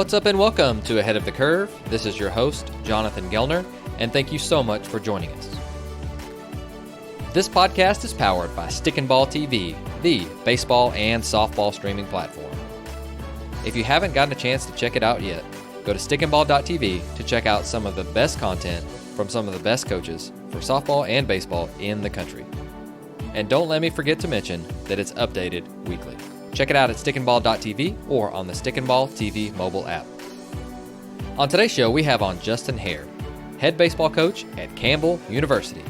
What's up and welcome to Ahead of the Curve. This is your host, Jonathan Gellner, and thank you so much for joining us. This podcast is powered by Stick and Ball TV, the baseball and softball streaming platform. If you haven't gotten a chance to check it out yet, go to stickandball.tv to check out some of the best content from some of the best coaches for softball and baseball in the country. And don't let me forget to mention that it's updated weekly. Check it out at stickandball.tv or on the Stick and Ball TV mobile app. On today's show, we have on Justin Haire, head baseball coach at Campbell University.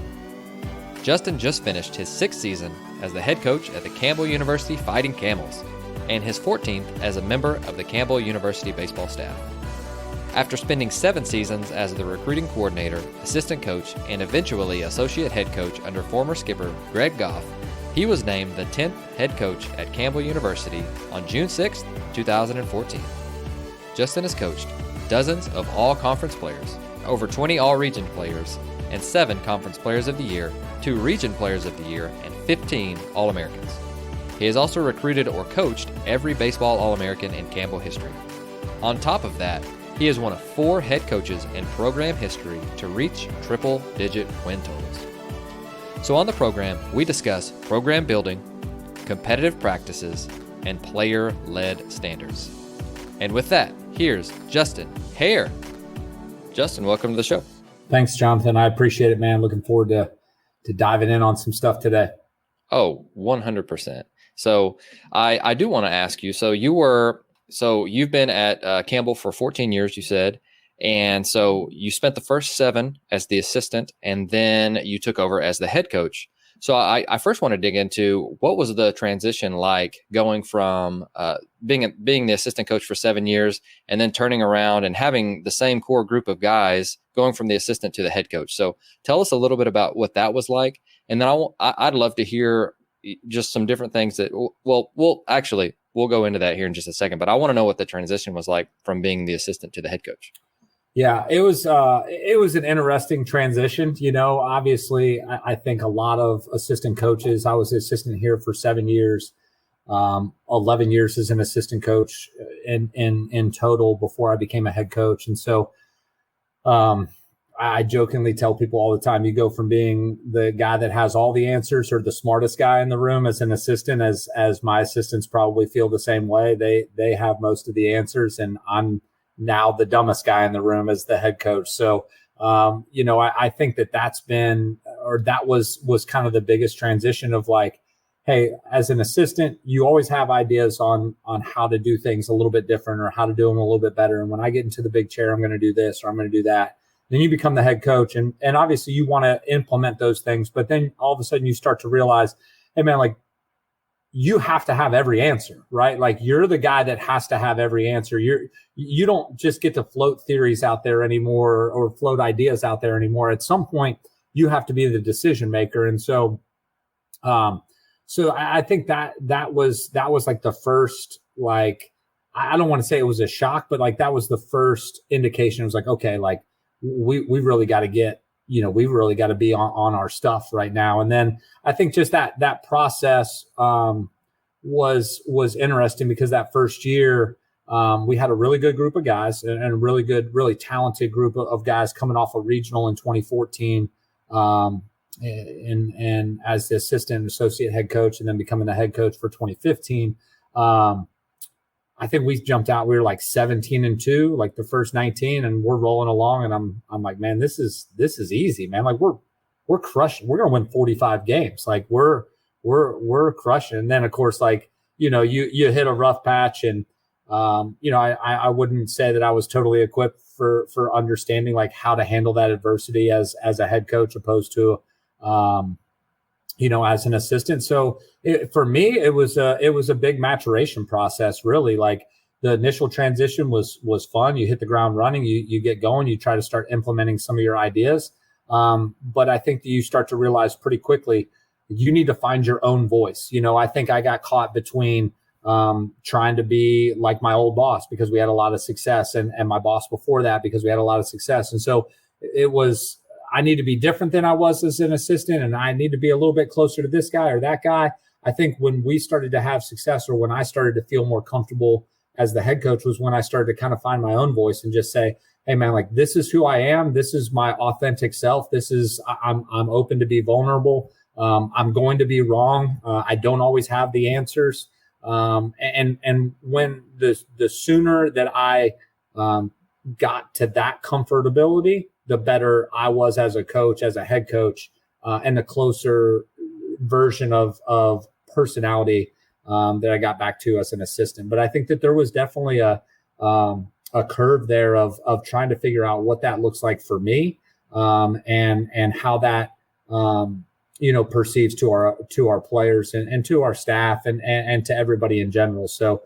Justin just finished his 6th season as the head coach at the Campbell University Fighting Camels and his 14th as a member of the Campbell University baseball staff. After spending 7 seasons as the recruiting coordinator, assistant coach, and eventually associate head coach under former skipper Greg Goff, he was named the 10th head coach at Campbell University on June 6, 2014. Justin has coached dozens of all-conference players, over 20 all-region players, and 7 conference players of the year, 2 region players of the year, and 15 All-Americans. He has also recruited or coached every baseball All-American in Campbell history. On top of that, he is one of 4 head coaches in program history to reach triple-digit win totals. So on the program, we discuss program building, competitive practices, and player-led standards. And with that, here's Justin Haire. Justin, welcome to the show. Thanks, Jonathan. I appreciate it, man. Looking forward to diving in on some stuff today. Oh, 100%. So I do want to ask you, you've been at Campbell for 14 years, you said, and so you spent the first 7 as the assistant, and then you took over as the head coach. So I first want to dig into what was the transition like going from being the assistant coach for 7 years and then turning around and having the same core group of guys going from the assistant to the head coach. So tell us a little bit about what that was like, and then I'd love to hear just some different things that we'll go into that here in just a second. But I want to know what the transition was like from being the assistant to the head coach. Yeah, it was an interesting transition. You know, obviously, I think a lot of assistant coaches, I was assistant here for 7 years, 11 years as an assistant coach in total before I became a head coach. And so I jokingly tell people all the time, you go from being the guy that has all the answers or the smartest guy in the room as an assistant, as my assistants probably feel the same way. They have most of the answers, and I'm now the dumbest guy in the room as the head coach. So, I think that was kind of the biggest transition of like, hey, as an assistant, you always have ideas on how to do things a little bit different or how to do them a little bit better. And when I get into the big chair, I'm going to do this or I'm going to do that. Then you become the head coach, and obviously you want to implement those things. But then all of a sudden you start to realize, hey man, like, you have to have every answer, right? Like, you're the guy that has to have every answer. You don't just get to float theories out there anymore or float ideas out there anymore. At some point, you have to be the decision maker. And so, I think that was like the first, like, I don't want to say it was a shock, but like that was the first indication. It was like, okay, like we really got to get, we really got to be on our stuff right now. And then I think just that process was interesting because that first year we had a really good group of guys and a really good, really talented group of guys coming off a regional in 2014 and as the assistant and associate head coach and then becoming the head coach for 2015. I think we jumped out. We were like 17-2, like the first 19, and we're rolling along. And I'm like, man, this is easy, man. Like we're crushing. We're gonna win 45 games. Like we're crushing. And then of course, like you hit a rough patch, and I wouldn't say that I was totally equipped for understanding like how to handle that adversity as a head coach opposed to as an assistant. So for me, it was a big maturation process, really. Like the initial transition was fun. You hit the ground running, you get going, you try to start implementing some of your ideas. But I think that you start to realize pretty quickly, you need to find your own voice. I think I got caught between trying to be like my old boss because we had a lot of success and my boss before that because we had a lot of success. And so it was, I need to be different than I was as an assistant, and I need to be a little bit closer to this guy or that guy. I think when we started to have success, or when I started to feel more comfortable as the head coach was when I started to kind of find my own voice and just say, hey man, like this is who I am. This is my authentic self. I'm open to be vulnerable. I'm going to be wrong. I don't always have the answers. And when the sooner that I got to that comfortability, the better I was as a coach, as a head coach, and the closer version of personality that I got back to as an assistant. But I think that there was definitely a curve there of trying to figure out what that looks like for me, and how that perceives to our players and to our staff and to everybody in general. So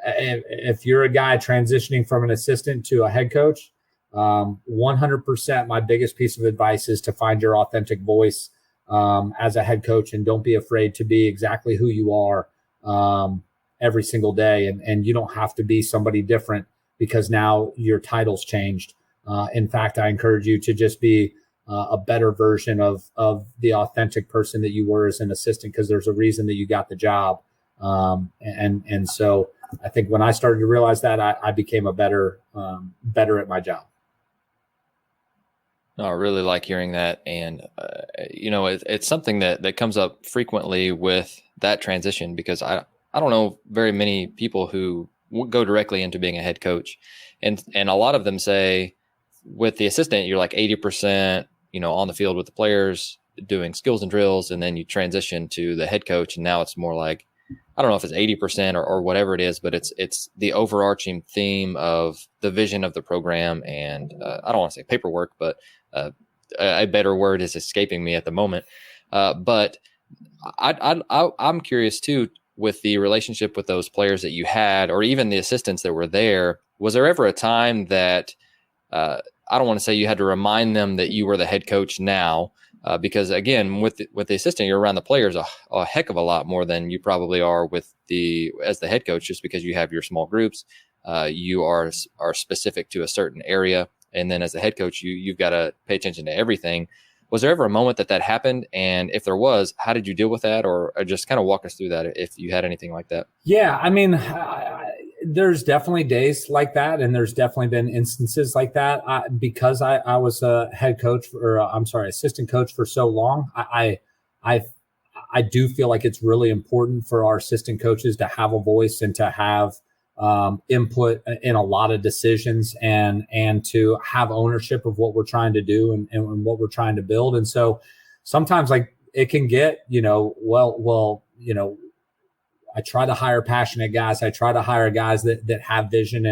if you're a guy transitioning from an assistant to a head coach, 100% my biggest piece of advice is to find your authentic voice as a head coach, and don't be afraid to be exactly who you are every single day. And you don't have to be somebody different because now your title's changed. In fact, I encourage you to just be a better version of the authentic person that you were as an assistant, because there's a reason that you got the job. And so I think when I started to realize that, I became a better at my job. No, I really like hearing that. And, it's something that comes up frequently with that transition, because I don't know very many people who go directly into being a head coach. And a lot of them say with the assistant, you're like 80%, on the field with the players doing skills and drills. And then you transition to the head coach. And now it's more like, I don't know if it's 80% or whatever it is, but it's the overarching theme of the vision of the program. And I don't want to say paperwork, but a better word is escaping me at the moment. But I'm curious too, with the relationship with those players that you had, or even the assistants that were there, was there ever a time that I don't want to say you had to remind them that you were the head coach now, because again, with the assistant, you're around the players a heck of a lot more than you probably are as the head coach, just because you have your small groups, you are specific to a certain area. And then as the head coach, you've got to pay attention to everything. Was there ever a moment that happened? And if there was, how did you deal with that? Or just kind of walk us through that if you had anything like that. Yeah, I mean, there's definitely days like that. And there's definitely been instances like that. Because I was a head coach assistant coach for so long, I do feel like it's really important for our assistant coaches to have a voice and to have input in a lot of decisions and to have ownership of what we're trying to do and what we're trying to build. And so sometimes like it can get, I try to hire passionate guys. I try to hire guys that have vision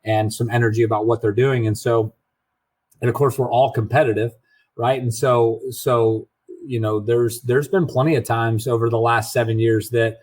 and some energy about what they're doing. And of course we're all competitive, right? And so there's been plenty of times over the last 7 years that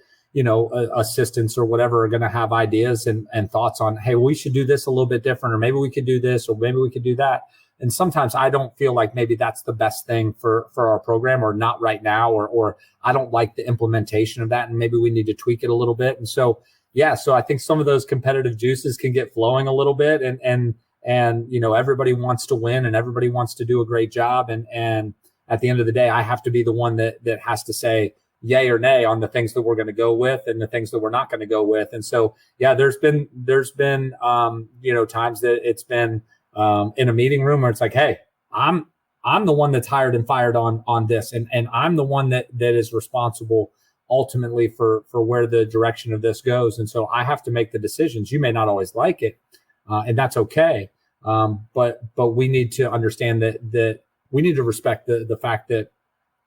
assistants or whatever are going to have ideas and thoughts on, hey, we should do this a little bit different, or maybe we could do this, or maybe we could do that. And sometimes I don't feel like maybe that's the best thing for our program, or not right now, or I don't like the implementation of that, and maybe we need to tweak it a little bit. And so I think some of those competitive juices can get flowing a little bit, and everybody wants to win and everybody wants to do a great job. And at the end of the day, I have to be the one that has to say yay or nay on the things that we're going to go with and the things that we're not going to go with. And so, there's been times that it's been in a meeting room where it's like, hey, I'm the one that's hired and fired on this. And I'm the one that is responsible ultimately for where the direction of this goes. And so I have to make the decisions. You may not always like it, and that's okay. But we need to understand that we need to respect the fact that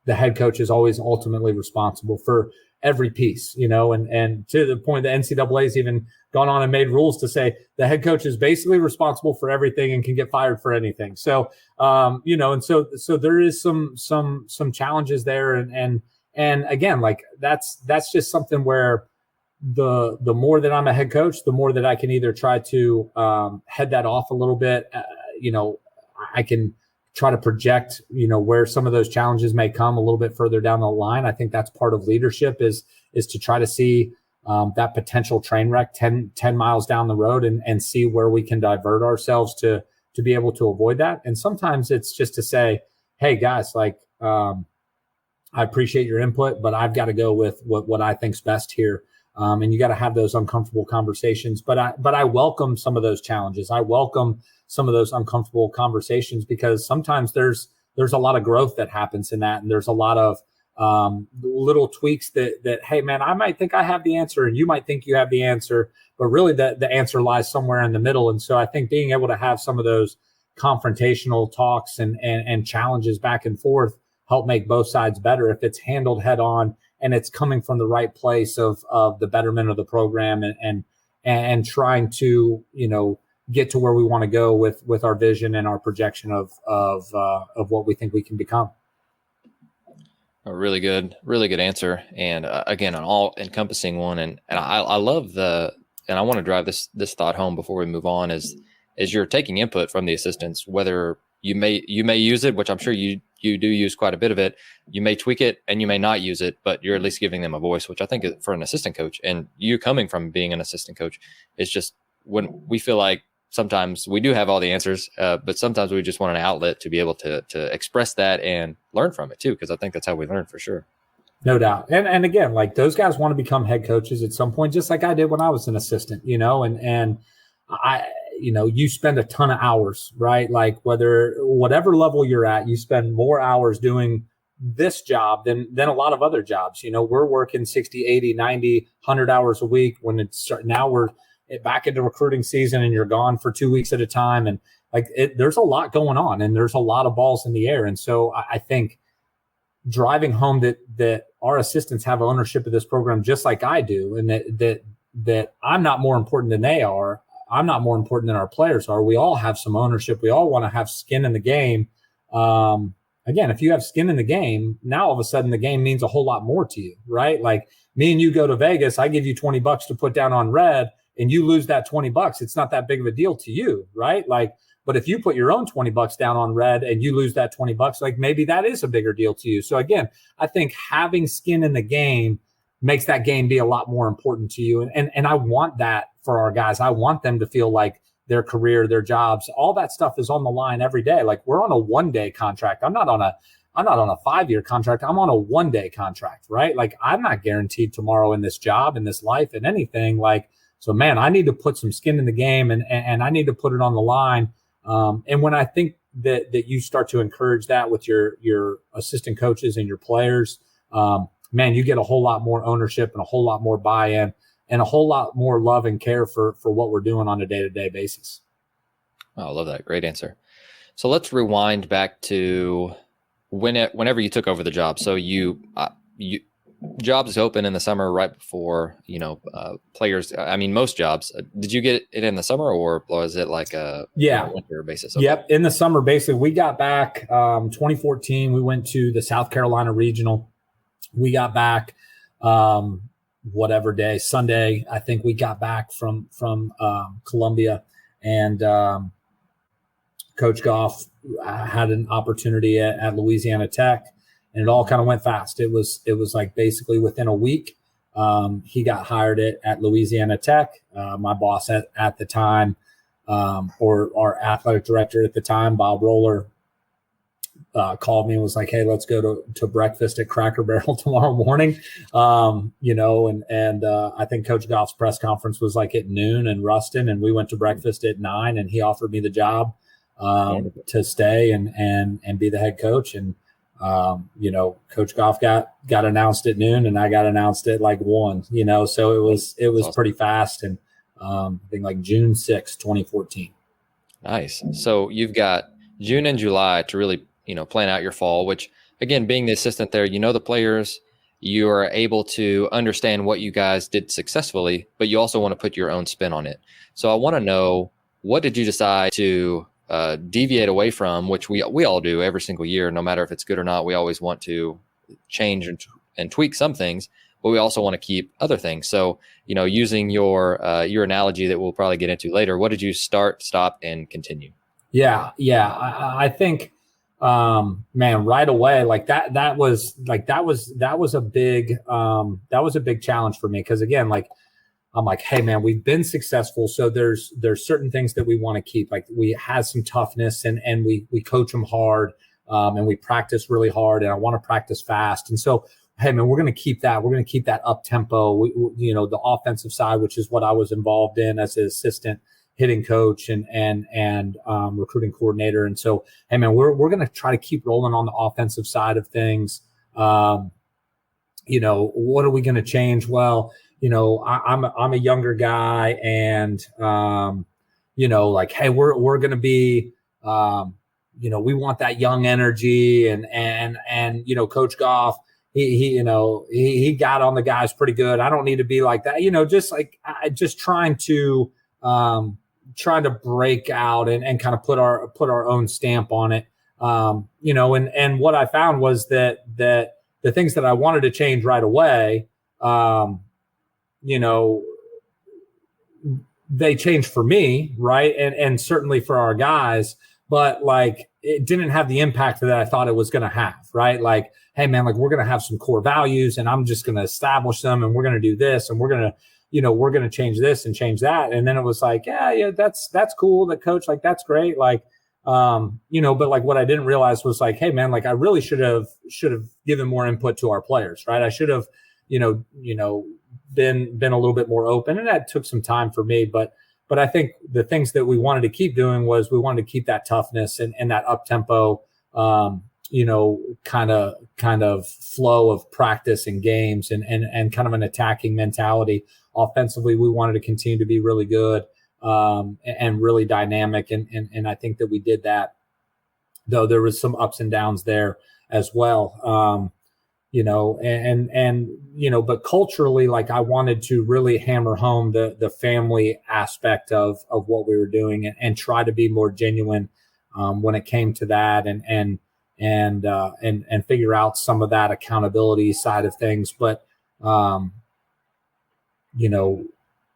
the head coach is always ultimately responsible for every piece, and to the point that NCAA has even gone on and made rules to say the head coach is basically responsible for everything and can get fired for anything. So, and so there is some challenges there. And again, like that's just something where the more that I'm a head coach, the more that I can either try to head that off a little bit. I can try to project, where some of those challenges may come a little bit further down the line. I think that's part of leadership is to try to see that potential train wreck 10 miles down the road and see where we can divert ourselves to be able to avoid that. And sometimes it's just to say, hey guys, like, I appreciate your input, but I've got to go with what I think's best here. And you got to have those uncomfortable conversations. But I welcome some of those challenges. I welcome some of those uncomfortable conversations because sometimes there's a lot of growth that happens in that. And there's a lot of little tweaks that, hey, man, I might think I have the answer and you might think you have the answer, but really the answer lies somewhere in the middle. And so I think being able to have some of those confrontational talks and challenges back and forth help make both sides better if it's handled head on and it's coming from the right place of the betterment of the program and trying to, get to where we want to go with our vision and our projection of what we think we can become. A really good answer. And again, an all encompassing one. And I love and I want to drive this thought home before we move on is you're taking input from the assistants, whether you may use it, which I'm sure you do use quite a bit of it. You may tweak it and you may not use it, but you're at least giving them a voice, which I think for an assistant coach and you coming from being an assistant coach, it's just when we feel like sometimes we do have all the answers, but sometimes we just want an outlet to be able to express that and learn from it too, because I think that's how we learn for sure. No doubt. And again, like those guys want to become head coaches at some point, just like I did when I was an assistant, and I, you spend a ton of hours, right? Like whatever level you're at, you spend more hours doing this job than a lot of other jobs. We're working 60, 80, 90, 100 hours a week when now we're back into recruiting season and you're gone for 2 weeks at a time. And there's a lot going on and there's a lot of balls in the air. And so I think driving home that our assistants have ownership of this program, just like I do. And that I'm not more important than they are. I'm not more important than our players are. We all have some ownership. We all want to have skin in the game. Again, if you have skin in the game, now all of a sudden the game means a whole lot more to you, right? Like me and you go to Vegas, I give you $20 to put down on red, and you lose that $20, it's not that big of a deal to you, right? But if you put your own $20 down on red and you lose that $20, maybe that is a bigger deal to you. So again, I think having skin in the game makes that game be a lot more important to you. And I want that for our guys. I want them to feel like their career, their jobs, all that stuff is on the line every day. Like we're on a 1-day contract. I'm not on a 5-year contract. I'm on a 1-day contract, right? Like I'm not guaranteed tomorrow in this job, in this life, in anything. So man, I need to put some skin in the game and I need to put it on the line. And when I think that you start to encourage that with your assistant coaches and your players, man, you get a whole lot more ownership and a whole lot more buy-in and a whole lot more love and care for what we're doing on a day-to-day basis. Oh, I love that. Great answer. So let's rewind back to whenever you took over the job. So you jobs open in the summer right before, players. I mean, most jobs. Did you get it in the summer or was it like a winter basis? Okay. Yep. In the summer, basically, we got back 2014. We went to the South Carolina Regional. We got back whatever day, Sunday, I think we got back from Columbia, and Coach Goff had an opportunity at Louisiana Tech. And it all kind of went fast. It was like basically within a week, he got hired at Louisiana Tech. My boss at the time, or our athletic director at the time, Bob Roller, called me and was like, "Hey, let's go to breakfast at Cracker Barrel tomorrow morning." And I think Coach Goff's press conference was like at noon in Ruston, and we went to breakfast at 9, and he offered me the job to stay and be the head coach. And Coach Goff got announced at noon and I got announced at 1, so it was awesome. Pretty fast. And I think June 6, 2014. Nice. So you've got June and July to really, plan out your fall, which again, being the assistant there, the players, you are able to understand what you guys did successfully, but you also want to put your own spin on it. So I want to know, what did you decide to deviate away from, which we all do every single year, no matter if it's good or not. We always want to change and tweak some things, but we also want to keep other things. So, using your analogy that we'll probably get into later, what did you start, stop, and continue? Yeah. I think, man, right away, that was a big challenge for me. Because again, I'm like, hey man, we've been successful. So there's certain things that we want to keep. We had some toughness and we coach them hard, and we practice really hard, and I want to practice fast. And so hey man, we're going to keep that. We're going to keep that up tempo. The offensive side, which is what I was involved in as an assistant hitting coach and recruiting coordinator. And so, hey man, we're going to try to keep rolling on the offensive side of things. What are we going to change? Well, I'm a younger guy, and hey, we're going to be, we want that young energy, and Coach Goff, he got on the guys pretty good. I don't need to be like that, just trying to break out and kind of put our own stamp on it. And what I found was that the things that I wanted to change right away, they changed for me, right? And certainly for our guys, but like it didn't have the impact that I thought it was going to have, right? Like, hey man, like we're going to have some core values, and I'm just going to establish them, and we're going to do this, and we're going to change this and change that. And then it was like, yeah, that's cool. The coach, like, that's great. Like, but like what I didn't realize was like, hey man, like I really should have given more input to our players, right? I should have, been a little bit more open, and that took some time for me. But I think the things that we wanted to keep doing was we wanted to keep that toughness and that up tempo, kind of flow of practice and games and kind of an attacking mentality. Offensively, we wanted to continue to be really good, and really dynamic. And I think that we did that, though there was some ups and downs there as well. But culturally, like I wanted to really hammer home the family aspect of what we were doing and try to be more genuine, when it came to that and figure out some of that accountability side of things. But,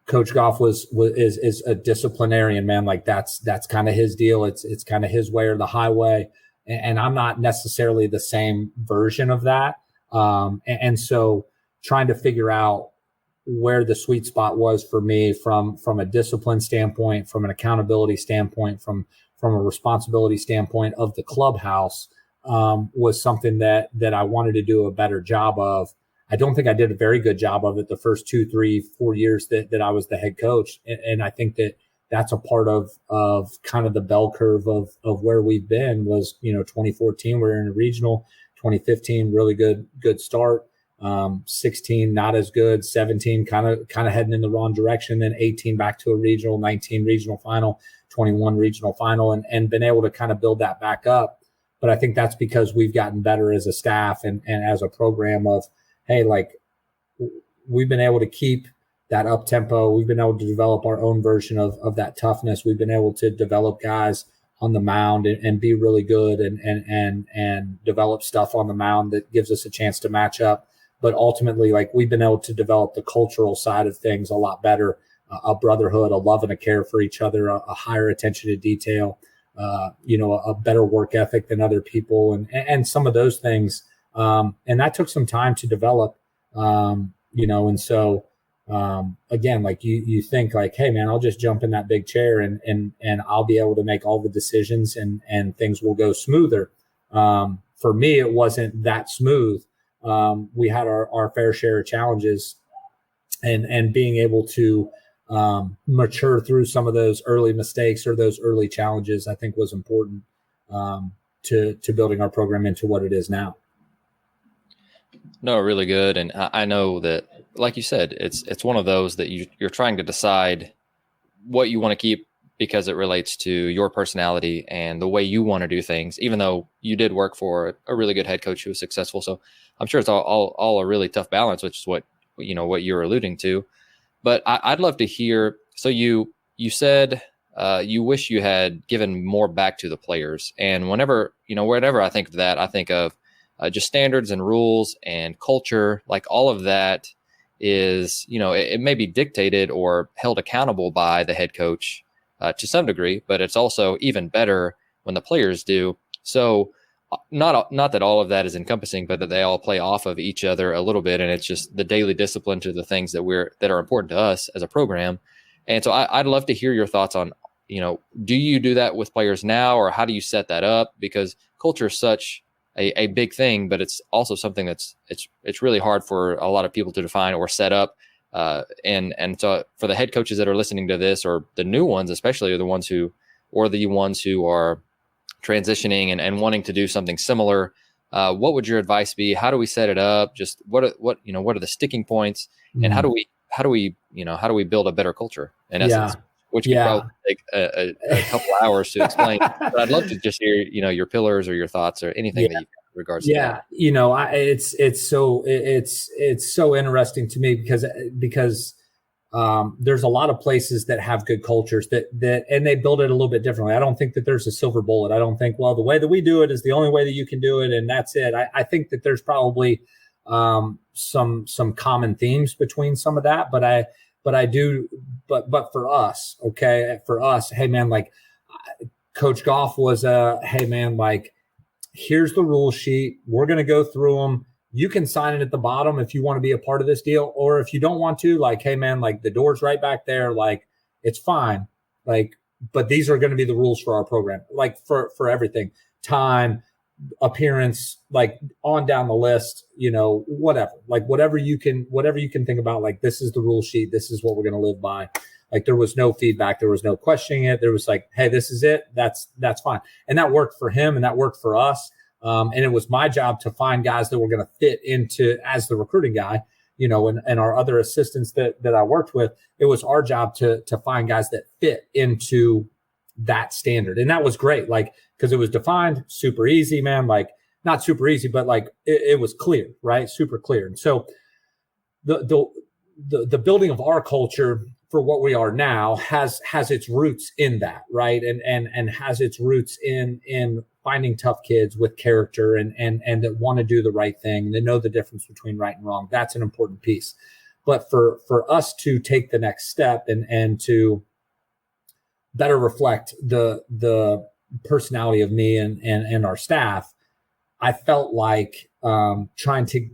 Coach Goff is a disciplinarian, man. Like that's kind of his deal. It's kind of his way or the highway. And I'm not necessarily the same version of that. And so trying to figure out where the sweet spot was for me from a discipline standpoint, from an accountability standpoint, from a responsibility standpoint of the clubhouse, was something that I wanted to do a better job of. I don't think I did a very good job of it the first 2, 3, 4 years that I was the head coach. And I think that's a part of kind of the bell curve of where we've been was, 2014, we were in a regional, 2015, really good start. 16, not as good. 17, kind of heading in the wrong direction. Then 18 back to a regional, 19 regional final, 21 regional final, and been able to kind of build that back up. But I think that's because we've gotten better as a staff and as a program of, hey, like we've been able to keep that up tempo. We've been able to develop our own version of that toughness. We've been able to develop guys on the mound and be really good and develop stuff on the mound that gives us a chance to match up. But ultimately, like we've been able to develop the cultural side of things a lot better, a brotherhood, a love and a care for each other, a higher attention to detail, a better work ethic than other people and some of those things. And that took some time to develop, and so, again, like you think like, hey man, I'll just jump in that big chair and I'll be able to make all the decisions and things will go smoother. For me, it wasn't that smooth. We had our fair share of challenges and being able to, mature through some of those early mistakes or those early challenges, I think was important, to building our program into what it is now. No, really good. And I know that, like you said, it's one of those that you're trying to decide what you want to keep because it relates to your personality and the way you want to do things, even though you did work for a really good head coach who was successful. So I'm sure it's all a really tough balance, which is what you're alluding to. But I'd love to hear, so you said you wish you had given more back to the players. And whenever I think of that, I think of just standards and rules and culture, like all of that is, it may be dictated or held accountable by the head coach to some degree, but it's also even better when the players do. So not that all of that is encompassing, but that they all play off of each other a little bit. And it's just the daily discipline to the things that are important to us as a program. And so I'd love to hear your thoughts on, do you do that with players now, or how do you set that up? Because culture is such a big thing, but it's also something that's it's really hard for a lot of people to define or set up. And so for the head coaches that are listening to this, or the new ones, especially, or the ones who are transitioning and wanting to do something similar, what would your advice be? How do we set it up? Just what are the sticking points, and how do we build a better culture in essence? Which could probably take a couple hours to explain. But I'd love to just hear, your pillars or your thoughts or anything that you've got in regards to that. It's so interesting to me because there's a lot of places that have good cultures that and they build it a little bit differently. I don't think that there's a silver bullet. I don't think, well, the way that we do it is the only way that you can do it, and that's it. I think that there's probably some common themes between some of that, but for us, hey man, like Coach Goff was hey man, like here's the rule sheet. We're going to go through them. You can sign it at the bottom if you want to be a part of this deal, or if you don't want to, like, hey man, like the door's right back there. Like it's fine. Like, but these are going to be the rules for our program, like for everything, time, appearance, like on down the list, whatever you can think about, like this is the rule sheet. This is what we're going to live by. Like there was no feedback. There was no questioning it. There was like, hey, this is it. That's fine. And that worked for him and that worked for us. And it was my job to find guys that were going to fit into, as the recruiting guy, and our other assistants that I worked with, it was our job to find guys that fit into that standard. And that was great. Like, cause it was defined super easy, man. Like not super easy, but like it was clear, right? Super clear. And so the building of our culture for what we are now has its roots in that, right? And has its roots in finding tough kids with character and that want to do the right thing, that know the difference between right and wrong. That's an important piece. But for us to take the next step and to better reflect the personality of me and our staff, I felt like trying to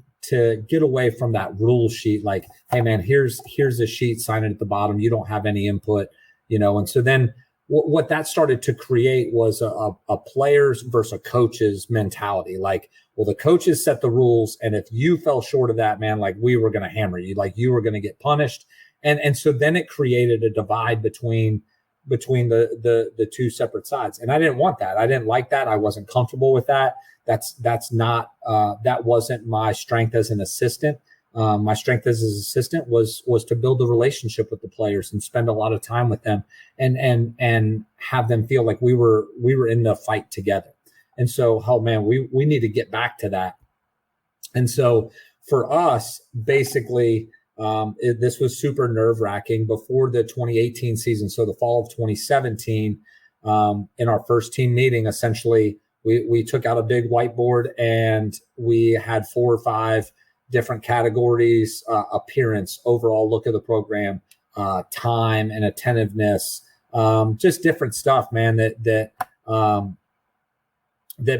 get away from that rule sheet, like, hey man, here's a sheet, sign it at the bottom. You don't have any input, and so then what that started to create was a players versus a coaches mentality. Like, well, the coaches set the rules, and if you fell short of that, man, like we were going to hammer you, like you were going to get punished. And so then it created a divide between the two separate sides. And I didn't want that. I didn't like that. I wasn't comfortable with that. That's not, that wasn't my strength as an assistant. My strength as an assistant was to build a relationship with the players and spend a lot of time with them and have them feel like we were in the fight together. And so, oh man, we need to get back to that. And so for us, basically, this was super nerve-wracking before the 2018 season. So the fall of 2017, in our first team meeting, essentially, we took out a big whiteboard and we had 4 or 5 different categories: appearance, overall look of the program, time and attentiveness, just different stuff, man, that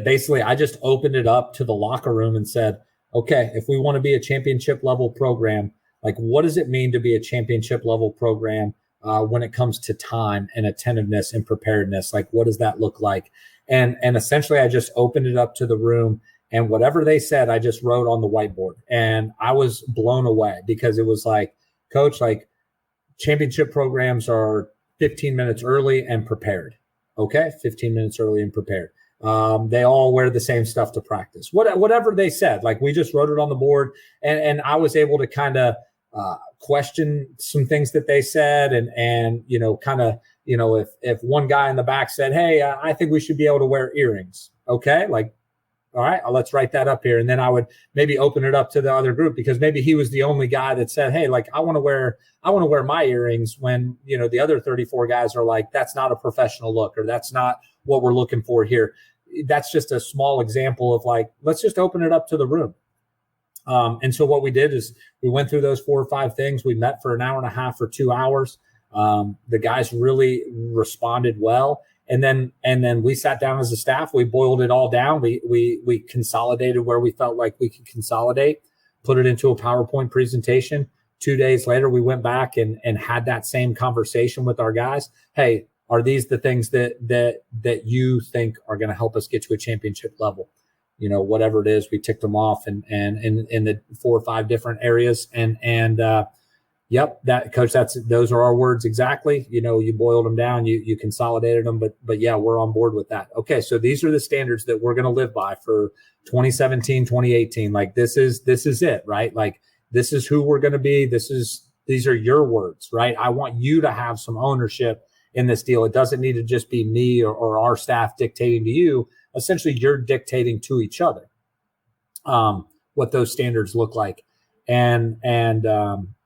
basically I just opened it up to the locker room and said, okay, if we want to be a championship level program, like what does it mean to be a championship level program when it comes to time and attentiveness and preparedness? Like, what does that look like? And essentially I just opened it up to the room, and whatever they said, I just wrote on the whiteboard. And I was blown away because it was like, Coach, like championship programs are 15 minutes early and prepared. Okay. 15 minutes early and prepared. They all wear the same stuff to practice. Whatever they said, like we just wrote it on the board, and I was able to kind of question some things that they said, and if one guy in the back said, hey, I think we should be able to wear earrings. Okay, like, all right, let's write that up here. And then I would maybe open it up to the other group, because maybe he was the only guy that said, hey, like I want to wear my earrings, when, the other 34 guys are like, that's not a professional look, or that's not what we're looking for here. That's just a small example of like, let's just open it up to the room. And so what we did is we went through those 4 or 5 things. We met for an hour and a half or 2 hours. The guys really responded well. And then we sat down as a staff. We boiled it all down. We consolidated where we felt like we could consolidate, put it into a PowerPoint presentation. 2 days later, we went back and had that same conversation with our guys. Hey, are these the things that you think are going to help us get to a championship level? whatever it is, we ticked them off and in the 4 or 5 different areas. Yep, that coach, those are our words exactly. You boiled them down, you consolidated them, but yeah, we're on board with that. Okay, so these are the standards that we're going to live by for 2017, 2018. Like this is it, right? Like this is who we're going to be. These are your words, right? I want you to have some ownership in this deal. It doesn't need to just be me or our staff dictating to you. Essentially, you're dictating to each other what those standards look like.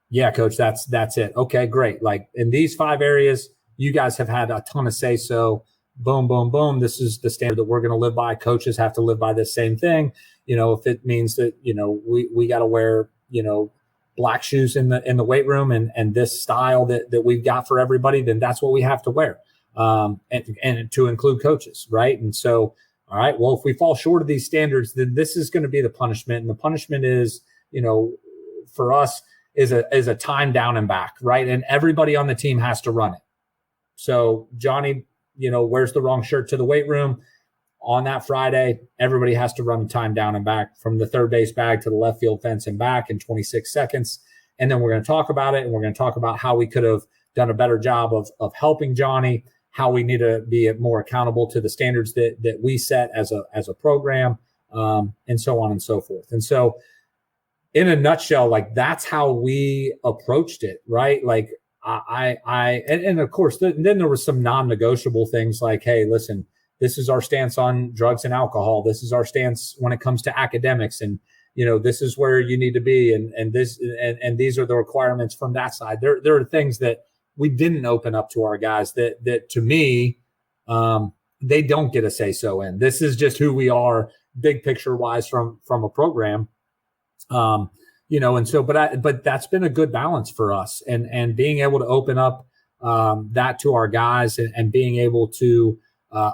Yeah, coach, that's it. Okay, great. Like in these 5 areas, you guys have had a ton of say so. Boom, boom, boom. This is the standard that we're going to live by. Coaches have to live by this same thing. If it means that, we got to wear, black shoes in the weight room and this style that we've got for everybody, then that's what we have to wear. And to include coaches, right? And so, all right, well, if we fall short of these standards, then this is going to be the punishment. And the punishment is, for us, is a time down and back, right? And everybody on the team has to run it. So Johnny, wears the wrong shirt to the weight room. On that Friday, everybody has to run the time down and back from the third base bag to the left field fence and back in 26 seconds. And then we're going to talk about it, and we're going to talk about how we could have done a better job of helping Johnny, how we need to be more accountable to the standards that we set as a program, and so on and so forth. And so in a nutshell, like that's how we approached it, right? Like and of course, then there was some non-negotiable things like, hey, listen, this is our stance on drugs and alcohol. This is our stance when it comes to academics. And, this is where you need to be. And these are the requirements from that side. There are things that we didn't open up to our guys that to me, they don't get a say so in. This is just who we are, big picture wise from a program. And so, but that's been a good balance for us and being able to open up, that to our guys and being able to,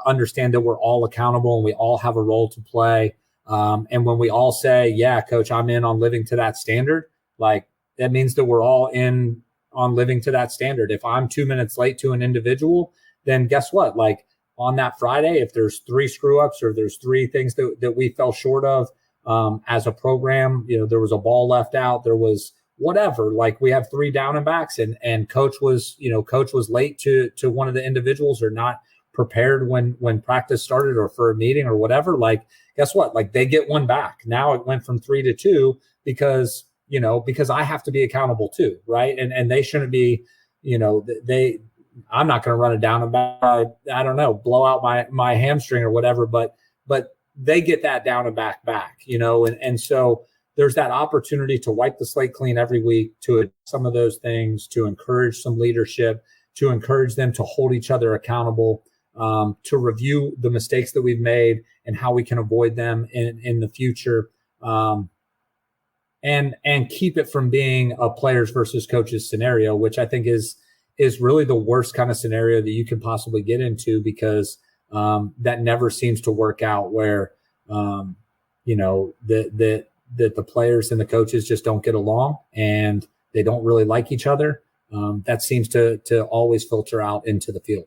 understand that we're all accountable and we all have a role to play. And when we all say, yeah, coach, I'm in on living to that standard, like that means that we're all in on living to that standard. If I'm 2 minutes late to an individual, then guess what? Like on that Friday, if there's 3 screw ups or there's 3 things that we fell short of, as a program, there was a ball left out, there was whatever, like we have 3 down and backs and coach was late to one of the individuals or not prepared when practice started or for a meeting or whatever. Like, guess what? Like they get 1 back. Now it went from 3 to 2 because I have to be accountable too. Right. And they shouldn't be, I'm not going to run it down and back. I don't know, blow out my hamstring or whatever, but they get that down and back, and so there's that opportunity to wipe the slate clean every week, to address some of those things, to encourage some leadership, to encourage them to hold each other accountable, to review the mistakes that we've made and how we can avoid them in the future, and keep it from being a players versus coaches scenario, which I think is really the worst kind of scenario that you can possibly get into, because that never seems to work out where, that the players and the coaches just don't get along and they don't really like each other. That seems to always filter out into the field.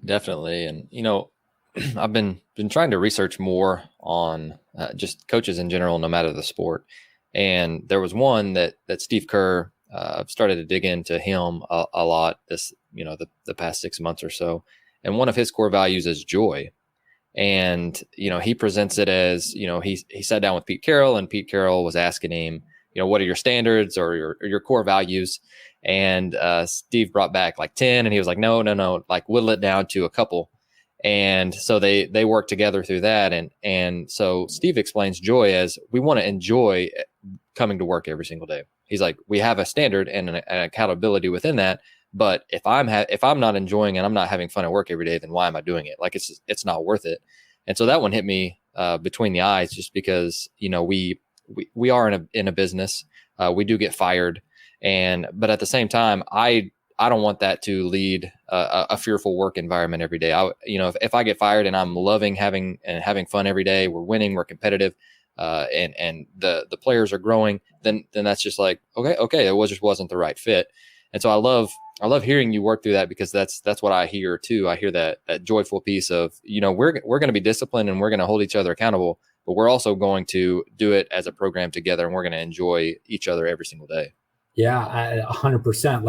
Definitely. And, I've been trying to research more on just coaches in general, no matter the sport. And there was one that Steve Kerr, I've started to dig into him a lot this, the past 6 months or so. And one of his core values is joy. And, he presents it as, he sat down with Pete Carroll, and Pete Carroll was asking him, what are your standards or your core values? And Steve brought back like 10, and he was like, no, like whittle it down to a couple. And so they work together through that. And so Steve explains joy as we want to enjoy coming to work every single day. He's like, we have a standard and an accountability within that. But if I'm not enjoying and I'm not having fun at work every day, then why am I doing it? Like it's not worth it. And so that one hit me between the eyes, just because, we are in a business. We do get fired. But at the same time, I don't want that to lead a fearful work environment every day. If I get fired and I'm loving having fun every day, we're winning, we're competitive, and the players are growing, then that's just like, okay, it just wasn't the right fit. And so I love hearing you work through that, because that's what I hear too. I hear that joyful piece of, we're going to be disciplined and we're going to hold each other accountable, but we're also going to do it as a program together, and we're going to enjoy each other every single day. Yeah, 100%.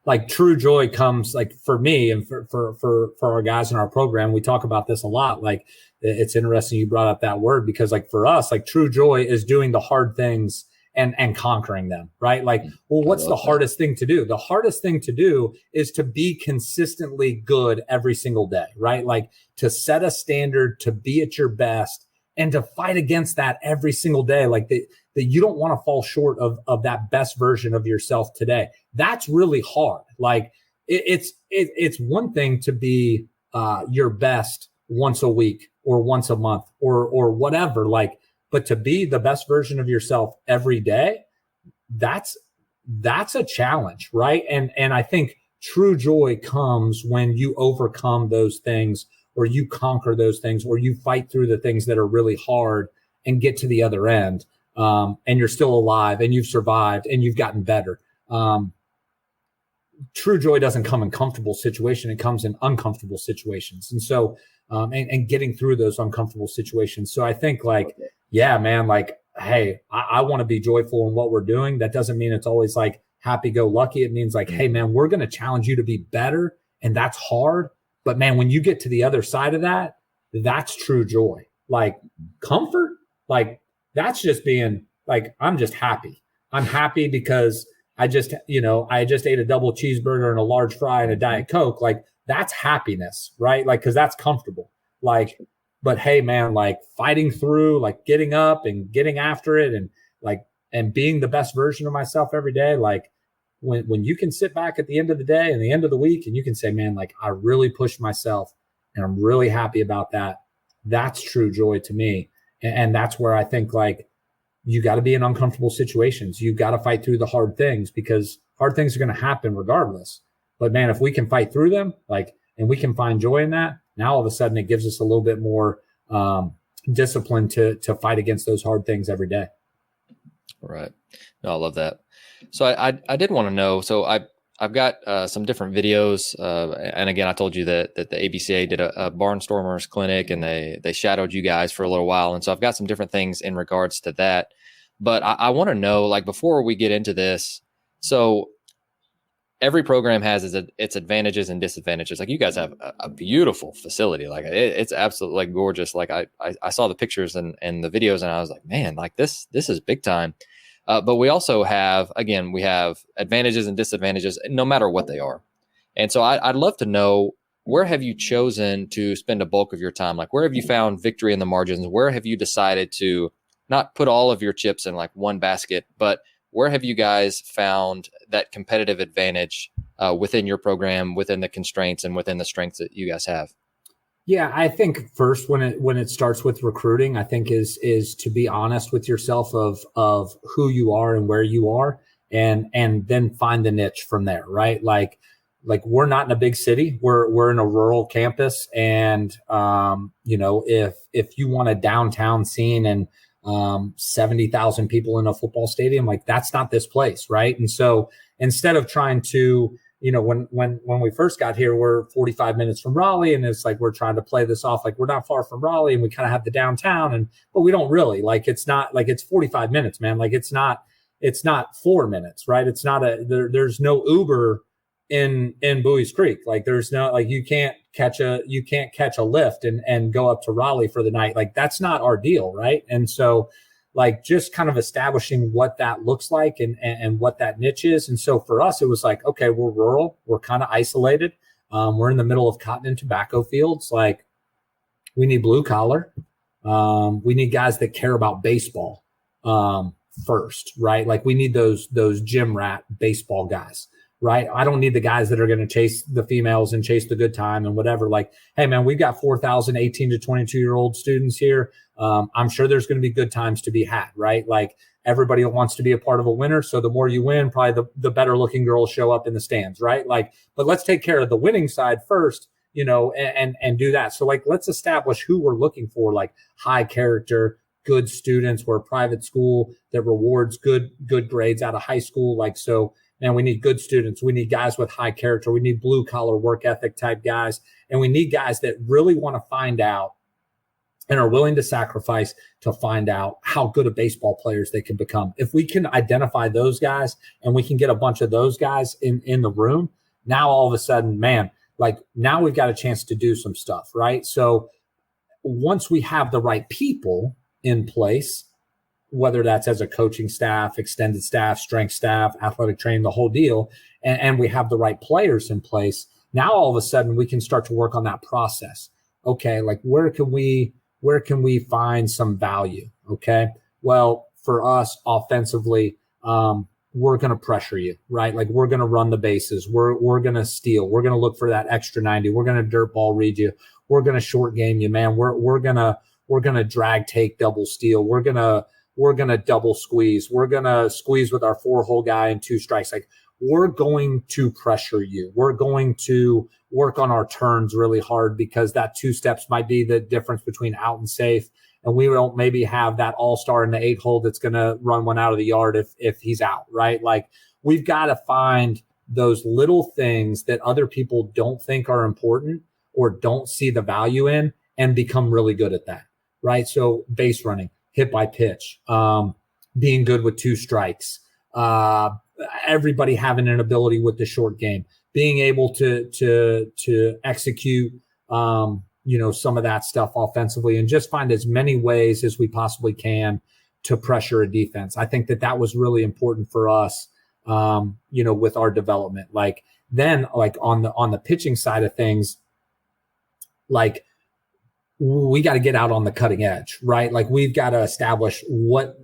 Like true joy comes, like, for me and for our guys in our program. We talk about this a lot. Like, it's interesting you brought up that word, because like for us, like true joy is doing the hard things and conquering them, right? Like, well, what's the hardest thing to do? The hardest thing to do is to be consistently good every single day, right? Like, to set a standard, to be at your best, and to fight against that every single day. Like, that you don't want to fall short of that best version of yourself today. That's really hard. Like, it's one thing to be your best once a week or once a month or whatever, like, but to be the best version of yourself every day, that's a challenge, right? And I think true joy comes when you overcome those things, or you conquer those things, or you fight through the things that are really hard and get to the other end. And you're still alive, and you've survived, and you've gotten better. True joy doesn't come in comfortable situations. It comes in uncomfortable situations. And so, and getting through those uncomfortable situations. So I think, like, yeah, man, like, hey, I want to be joyful in what we're doing. That doesn't mean it's always like happy go lucky. It means like, hey, man, we're going to challenge you to be better. And that's hard. But man, when you get to the other side of that, that's true joy. Like, comfort, like, that's just being like, I'm just happy. I'm happy because I just ate a double cheeseburger and a large fry and a Diet Coke. Like, that's happiness, right? Like, cause that's comfortable. Like, but hey, man, like, fighting through, like, getting up and getting after it, and being the best version of myself every day. Like, when you can sit back at the end of the day and the end of the week, and you can say, man, like, I really pushed myself and I'm really happy about that. That's true joy to me. And that's where I think, like, you got to be in uncomfortable situations. You got to fight through the hard things, because hard things are going to happen regardless. But man, if we can fight through them, like, and we can find joy in that, now all of a sudden it gives us a little bit more discipline to fight against those hard things every day. Right. No, I love that. So I did want to know, so I've got some different videos. And again, I told you that the ABCA did a Barnstormers clinic, and they shadowed you guys for a little while. And so I've got some different things in regards to that. But I want to know, like, before we get into this, so every program has its advantages and disadvantages. Like, you guys have a beautiful facility. Like, it's absolutely, like, gorgeous. Like, I saw the pictures and the videos, and I was like, man, like, this is big time. But we also have, again, we have advantages and disadvantages, no matter what they are. And so I'd love to know, where have you chosen to spend a bulk of your time? Like, where have you found victory in the margins? Where have you decided to not put all of your chips in like one basket, but where have you guys found that competitive advantage within your program, within the constraints and within the strengths that you guys have? Yeah, I think first, when it starts with recruiting, I think is to be honest with yourself of who you are and where you are, and then find the niche from there, right? Like we're not in a big city, we're in a rural campus, and if you want a downtown scene and 70,000 people in a football stadium, like, that's not this place, right? And so instead of trying to, when we first got here, we're 45 minutes from Raleigh, and it's like we're trying to play this off like we're not far from Raleigh, and we kind of have the downtown, but we don't really. Like, it's not like it's 45 minutes, man. Like, it's not 4 minutes, right? It's not there's no Uber in Bowie's Creek. Like, there's no, like, you can't catch a lift and go up to Raleigh for the night. Like, that's not our deal, right? And so, like, just kind of establishing what that looks like and what that niche is. And so for us, it was like, okay, we're rural, we're kind of isolated. We're in the middle of cotton and tobacco fields. Like, we need blue collar. We need guys that care about baseball first, right? Like, we need those gym rat baseball guys, right? I don't need the guys that are going to chase the females and chase the good time and whatever. Like, hey, man, we've got 4,000 18 to 22-year-old students here. I'm sure there's going to be good times to be had, right? Like, everybody wants to be a part of a winner. So the more you win, probably the better looking girls show up in the stands, right? Like, but let's take care of the winning side first, and do that. So, like, let's establish who we're looking for, like high character, good students. We're a private school that rewards good grades out of high school. Like, so Man, we need good students. We need guys with high character. We need blue collar work ethic type guys. And we need guys that really want to find out and are willing to sacrifice to find out how good of baseball players they can become. If we can identify those guys and we can get a bunch of those guys in the room, now all of a sudden, man, like now we've got a chance to do some stuff, right? So once we have the right people in place, whether that's as a coaching staff, extended staff, strength staff, athletic training, the whole deal, and we have the right players in place, now all of a sudden we can start to work on that process. Okay, like where can we find some value? Okay, well, for us offensively, we're going to pressure you, right? Like we're going to run the bases. We're going to steal. We're going to look for that extra 90. We're going to dirt ball read you. We're going to short game you, man. We're going to drag, take, double steal. We're going to double squeeze. We're going to squeeze with our 4-hole guy and 2 strikes. Like we're going to pressure you. We're going to work on our turns really hard because that 2 steps might be the difference between out and safe. And we don't maybe have that all-star in the 8-hole that's going to run one out of the yard if he's out, right? Like we've got to find those little things that other people don't think are important or don't see the value in and become really good at that, right? So base running, hit by pitch, being good with 2 strikes, everybody having an ability with the short game, being able to execute, some of that stuff offensively, and just find as many ways as we possibly can to pressure a defense. I think that was really important for us, with our development. Like then, like on the pitching side of things, like we got to get out on the cutting edge, right? Like we've got to establish what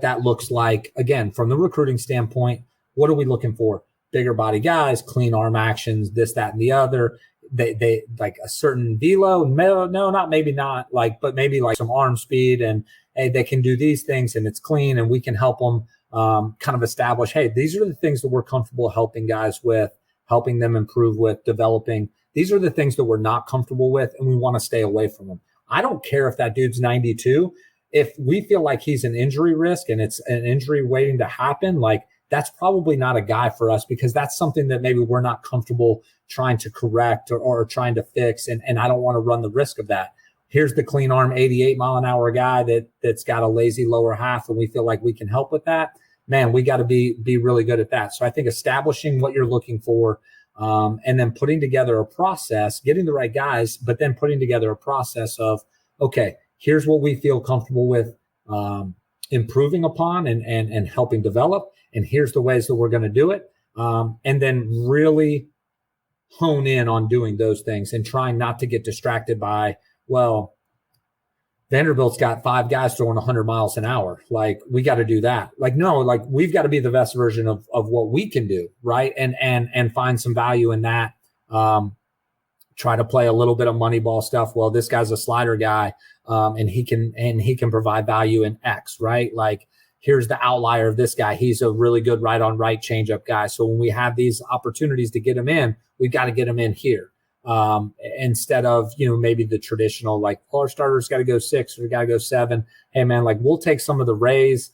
that looks like. Again, from the recruiting standpoint, what are we looking for? Bigger body guys, clean arm actions, this, that, and the other. They like a certain velo, maybe not like, but maybe like some arm speed, and hey, they can do these things and it's clean, and we can help them kind of establish, hey, these are the things that we're comfortable helping guys with, helping them improve with, developing. These are the things that we're not comfortable with, and we want to stay away from them. I don't care if that dude's 92. If we feel like he's an injury risk and it's an injury waiting to happen, like that's probably not a guy for us, because that's something that maybe we're not comfortable trying to correct or trying to fix. And I don't want to run the risk of that. Here's the clean arm, 88 mile an hour guy that's got a lazy lower half, and we feel like we can help with that. Man, we got to be really good at that. So I think establishing what you're looking for, and then putting together a process, getting the right guys, but then putting together a process of, okay, here's what we feel comfortable with improving upon and helping develop. And here's the ways that we're going to do it. And then really hone in on doing those things and trying not to get distracted by, well, Vanderbilt's got 5 guys throwing 100 miles an hour. Like, we got to do that. Like, no, like we've got to be the best version of what we can do. Right. And find some value in that. Try to play a little bit of money ball stuff. Well, this guy's a slider guy, and he can provide value in X, right? Like, here's the outlier of this guy. He's a really good right on right changeup guy. So when we have these opportunities to get him in, we've got to get him in here. Instead of, maybe the traditional, like, well, our starter's got to go 6 or got to go 7. Hey man, like we'll take some of the Rays,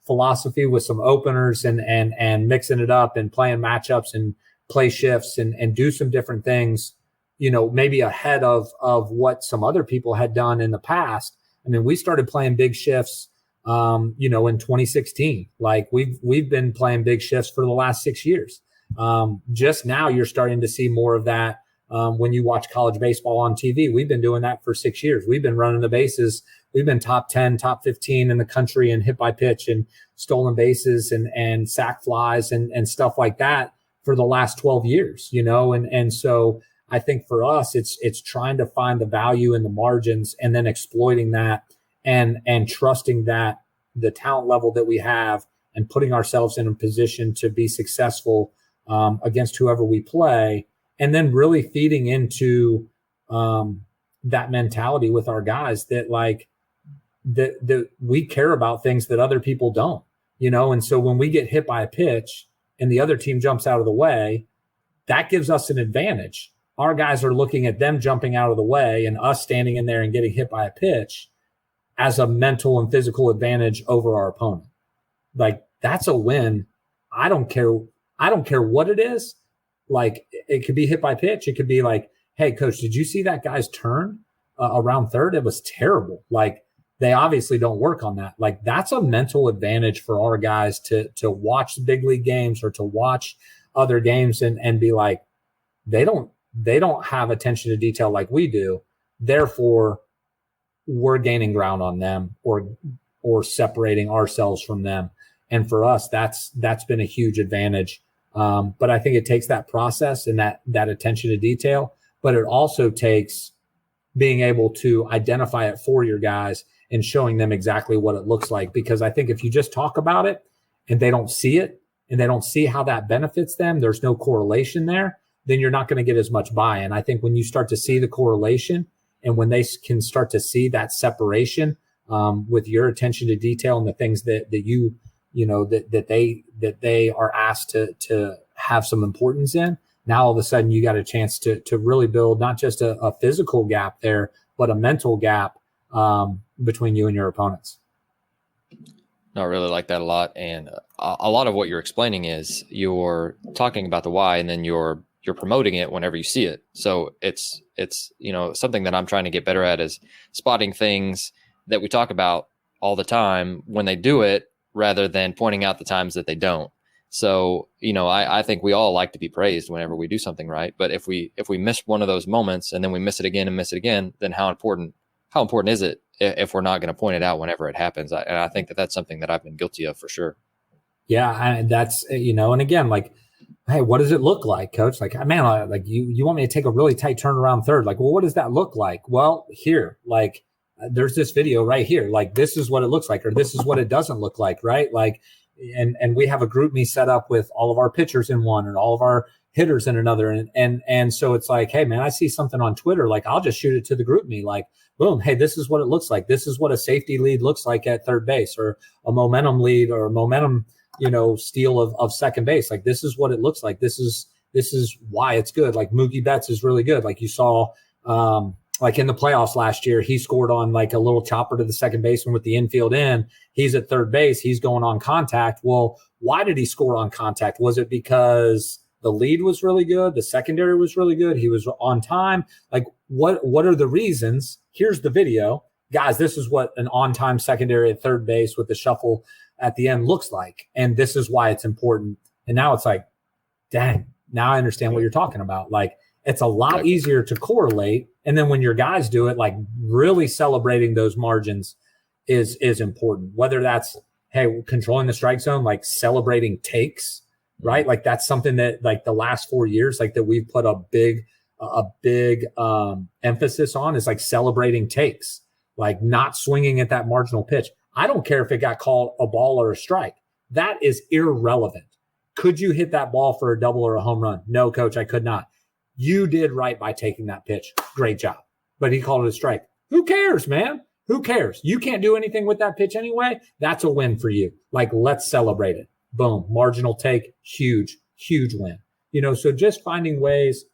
philosophy with some openers and mixing it up and playing matchups and play shifts and do some different things, maybe ahead of what some other people had done in the past. I mean, we started playing big shifts, in 2016. Like we've been playing big shifts for the last 6 years. Just now you're starting to see more of that. When you watch college baseball on TV, we've been doing that for 6 years. We've been running the bases. We've been top 10, top 15 in the country in hit by pitch and stolen bases and sack flies and stuff like that for the last 12 years, and so I think for us, it's trying to find the value in the margins and then exploiting that and trusting that the talent level that we have and putting ourselves in a position to be successful against whoever we play, and then really feeding into that mentality with our guys that like that we care about things that other people don't, and so when we get hit by a pitch and the other team jumps out of the way, that gives us an advantage. Our guys are looking at them jumping out of the way and us standing in there and getting hit by a pitch as a mental and physical advantage over our opponent. Like, that's a win. I don't care. I don't care what it is. Like it could be hit by pitch. It could be like, hey, coach, did you see that guy's turn around third? It was terrible. Like they obviously don't work on that. Like that's a mental advantage for our guys to watch the big league games or to watch other games and be like, they don't have attention to detail like we do. Therefore, we're gaining ground on them or separating ourselves from them. And for us, that's been a huge advantage. But I think it takes that process and that attention to detail, but it also takes being able to identify it for your guys and showing them exactly what it looks like. Because I think if you just talk about it and they don't see it and they don't see how that benefits them, there's no correlation there, then you're not going to get as much buy-in. I think when you start to see the correlation and when they can start to see that separation with your attention to detail and the things that they are asked to have some importance in, now all of a sudden you got a chance to really build not just a physical gap there, but a mental gap between you and your opponents. No, I really like that a lot. And a lot of what you're explaining is you're talking about the why, and then you're promoting it whenever you see it. So it's something that I'm trying to get better at is spotting things that we talk about all the time when they do it, rather than pointing out the times that they don't. So, I think we all like to be praised whenever we do something right. But if we miss one of those moments and then we miss it again, then how important is it if we're not going to point it out whenever it happens? And I think that's something that I've been guilty of for sure. Yeah. That's, and again, like, hey, what does it look like, coach? Like, man, like you want me to take a really tight turn around third. Like, well, what does that look like? Well, here, like, there's this video right here. Like, this is what it looks like, or this is what it doesn't look like. Right. Like, and we have a group me set up with all of our pitchers in one and all of our hitters in another. And so it's like, hey man, I see something on Twitter. Like, I'll just shoot it to the group me, like, boom. Hey, this is what it looks like. This is what a safety lead looks like at third base, or a momentum lead, or a momentum, steal of second base. Like, this is what it looks like. This is why it's good. Like, Mookie Betts is really good. Like, you saw, like in the playoffs last year, he scored on like a little chopper to the second baseman with the infield in. He's at third base. He's going on contact. Well, why did he score on contact? Was it because the lead was really good? The secondary was really good. He was on time. Like, what are the reasons? Here's the video. Guys, this is what an on-time secondary at third base with the shuffle at the end looks like. And this is why it's important. And now it's like, dang, now I understand what you're talking about. Like, it's a lot easier to correlate. And then when your guys do it, like, really celebrating those margins is important. Whether that's, hey, controlling the strike zone, like celebrating takes, right? Like, that's something that, like, the last 4 years, like, that we've put a big emphasis on, is like celebrating takes, like not swinging at that marginal pitch. I don't care if it got called a ball or a strike. That is irrelevant. Could you hit that ball for a double or a home run? No, coach, I could not. You did right by taking that pitch. Great job. But he called it a strike. Who cares, man? Who cares? You can't do anything with that pitch anyway. That's a win for you. Like, let's celebrate it. Boom. Marginal take. Huge, huge win. So just finding ways.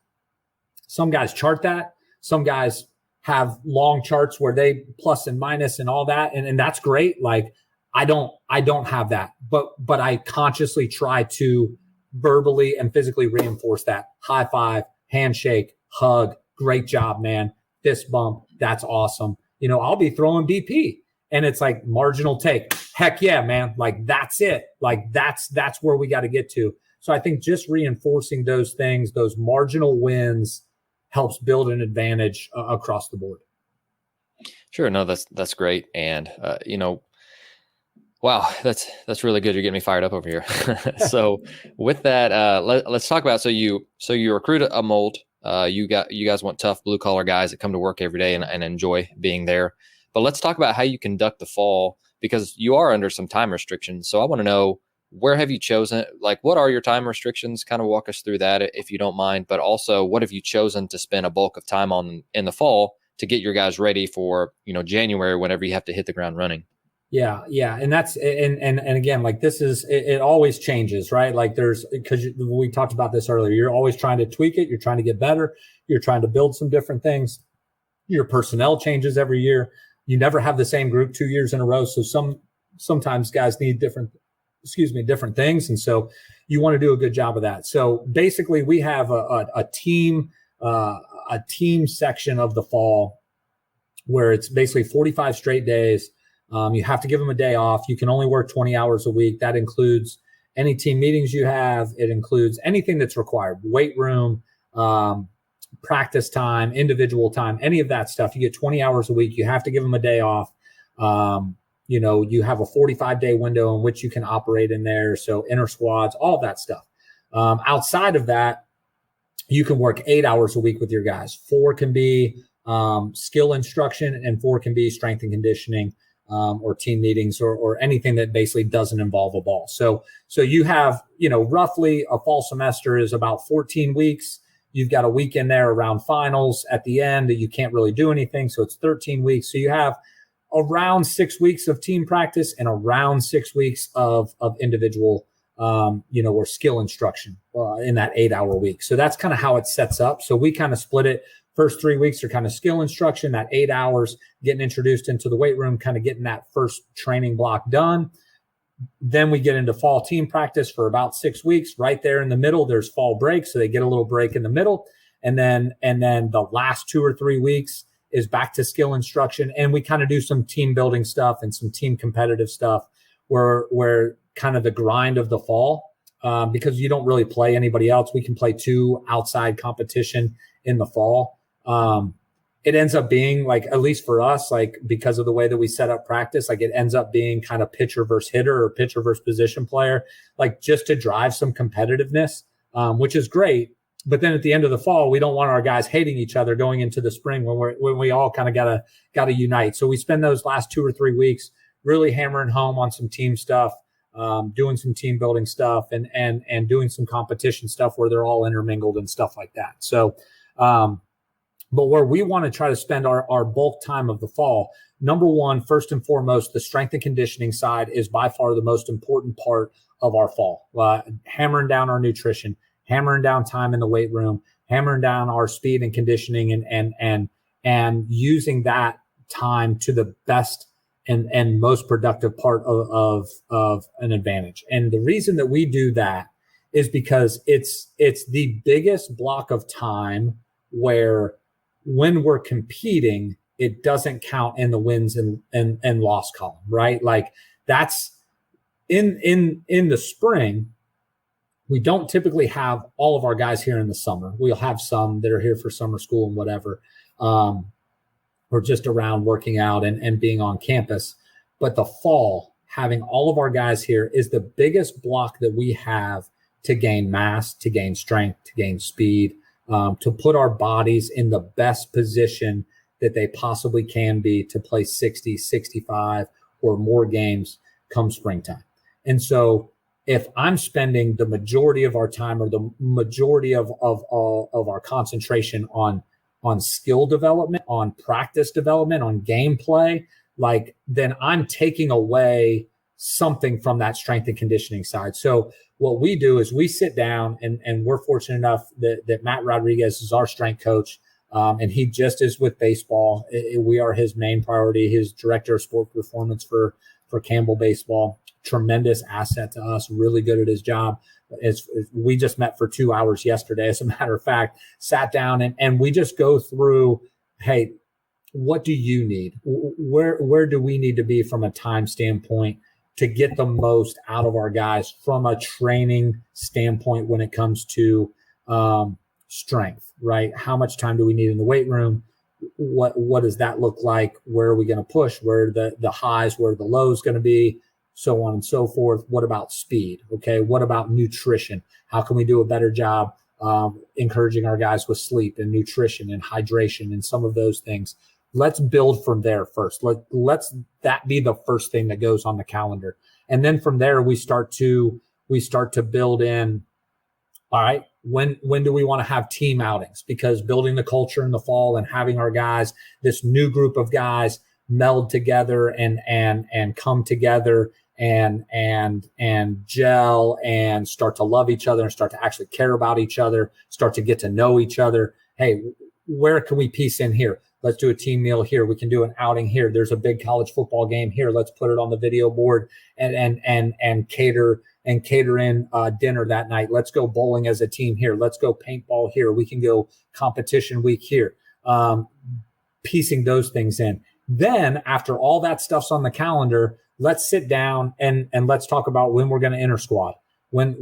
Some guys chart that. Some guys have long charts where they plus and minus and all that. And that's great. Like, I don't have that, but I consciously try to verbally and physically reinforce that. High five, handshake, hug. Great job, man. Fist bump. That's awesome. I'll be throwing BP and it's like marginal take. Heck yeah, man. Like, that's it. Like, that's where we got to get to. So I think just reinforcing those things, those marginal wins, helps build an advantage across the board. Sure. No, that's great. And, wow, that's really good. You're getting me fired up over here. So with that, let's talk about, so you recruit a mold. You guys want tough blue collar guys that come to work every day and enjoy being there. But let's talk about how you conduct the fall, because you are under some time restrictions. So I want to know, where have you chosen? Like, what are your time restrictions? Kind of walk us through that if you don't mind. But also, what have you chosen to spend a bulk of time on in the fall to get your guys ready for, January, whenever you have to hit the ground running? Yeah. And that's, and again, like, this is, it always changes, right? Like, because we talked about this earlier, you're always trying to tweak it. You're trying to get better. You're trying to build some different things. Your personnel changes every year. You never have the same group 2 years in a row. So sometimes guys need different different things. And so you want to do a good job of that. So basically we have a team section of the fall where it's basically 45 straight days. You have to give them a day off. You can only work 20 hours a week. That includes any team meetings you have. It includes anything that's required, weight room, practice time, individual time, any of that stuff. You get 20 hours a week. You have to give them a day off. You have a 45-day window in which you can operate in there. So inner squads, all that stuff. Outside of that, you can work 8 hours a week with your guys. 4 can be skill instruction and 4 can be strength and conditioning, or team meetings or anything that basically doesn't involve a ball. So you have, roughly a fall semester is about 14 weeks. You've got a week in there around finals at the end that you can't really do anything. So it's 13 weeks. So you have around 6 weeks of team practice and around 6 weeks of individual, or skill instruction in that 8-hour week. So that's kind of how it sets up. So we kind of split it. First 3 weeks are kind of skill instruction, that 8 hours, getting introduced into the weight room, kind of getting that first training block done. Then we get into fall team practice for about 6 weeks. Right there in the middle, there's fall break. So they get a little break in the middle. And then the last 2 or 3 weeks is back to skill instruction. And we kind of do some team building stuff and some team competitive stuff where kind of the grind of the fall, because you don't really play anybody else. We can play 2 outside competition in the fall. It ends up being like, at least for us, like because of the way that we set up practice, like it ends up being kind of pitcher versus hitter or pitcher versus position player, like just to drive some competitiveness, which is great. But then at the end of the fall, we don't want our guys hating each other going into the spring when we all kind of gotta unite. So we spend those last 2 or 3 weeks really hammering home on some team stuff, doing some team building stuff and doing some competition stuff where they're all intermingled and stuff like that. So, but where we want to try to spend our bulk time of the fall, number one, first and foremost, the strength and conditioning side is by far the most important part of our fall. Hammering down our nutrition, hammering down time in the weight room, hammering down our speed and conditioning and using that time to the best and most productive part of an advantage. And the reason that we do that is because it's the biggest block of time where when we're competing, it doesn't count in the wins and loss column, right? Like that's in the spring. We don't typically have all of our guys here in the summer. We'll have some that are here for summer school and whatever, or just around working out and being on campus. But the fall, having all of our guys here is the biggest block that we have to gain mass, to gain strength, to gain speed, to put our bodies in the best position that they possibly can be to play 60, 65 or more games come springtime. And so if I'm spending the majority of our time or the majority of our concentration on skill development, on practice development, on gameplay, like then I'm taking away something from that strength and conditioning side. So what we do is we sit down and we're fortunate enough that Matt Rodriguez is our strength coach. And he just is with baseball. We are his main priority, his director of sport performance for Campbell baseball. Tremendous asset to us, really good at his job. We just met for 2 hours yesterday, as a matter of fact, sat down and we just go through, hey, what do you need? Where do we need to be from a time standpoint to get the most out of our guys from a training standpoint when it comes to strength, right? How much time do we need in the weight room? What does that look like? Where are we going to push? Where are the highs, where are the lows going to be? So on and so forth. What about speed? Okay. What about nutrition? How can we do a better job encouraging our guys with sleep and nutrition and hydration and some of those things? Let's build from there first. Let's that be the first thing that goes on the calendar. And then from there, we start to build in, all right, when do we want to have team outings? Because building the culture in the fall and having our guys, this new group of guys meld together and come together and gel and start to love each other and start to actually care about each other, start to get to know each other. Hey, where can we piece in here? Let's do a team meal here. We can do an outing here. There's a big college football game here. Let's put it on the video board and cater in dinner that night. Let's go bowling as a team here. Let's go paintball here. We can go competition week here. Piecing those things in. Then after all that stuff's on the calendar, let's sit down and let's talk about when we're going to inter squad. When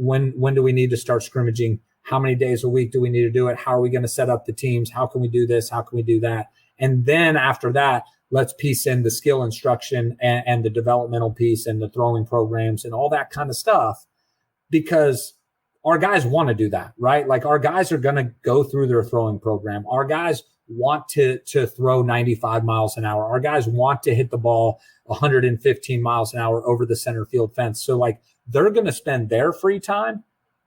do we need to start scrimmaging? How many days a week do we need to do it? How are we going to set up the teams? How can we do this? How can we do that? And then after that, let's piece in the skill instruction and the developmental piece and the throwing programs and all that kind of stuff, because our guys want to do that, right? Like our guys are going to go through their throwing program. Our guys want to throw 95 miles an hour. Our guys want to hit the ball 115 miles an hour over the center field fence. So like they're going to spend their free time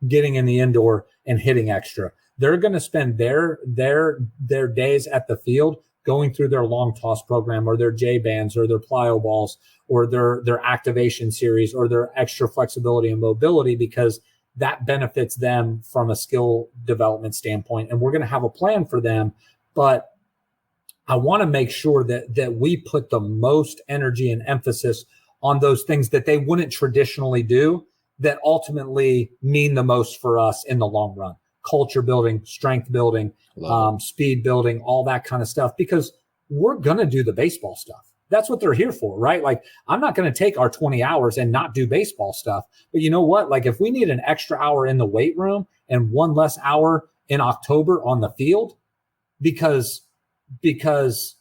getting in the indoor and hitting extra. They're going to spend their days at the field going through their long toss program or their J bands or their plyo balls or their activation series or their extra flexibility and mobility, because that benefits them from a skill development standpoint. And we're going to have a plan for them. But I want to make sure that we put the most energy and emphasis on those things that they wouldn't traditionally do that ultimately mean the most for us in the long run. Culture building, strength building, speed building, all that kind of stuff, because we're going to do the baseball stuff. That's what they're here for, right? Like I'm not going to take our 20 hours and not do baseball stuff. But you know what? Like if we need an extra hour in the weight room and one less hour in October on the field, because that's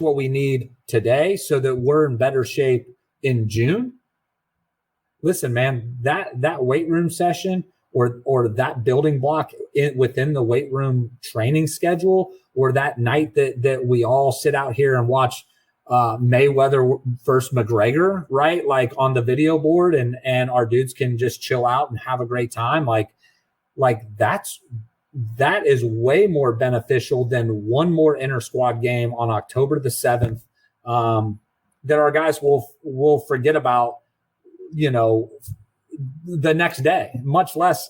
what we need today so that we're in better shape in June. Listen, man, that weight room session or that building block within the weight room training schedule, or that night that we all sit out here and watch Mayweather versus McGregor, right? Like on the video board and our dudes can just chill out and have a great time. Like that is way more beneficial than one more inter squad game on October the 7th that our guys will forget about, the next day, much less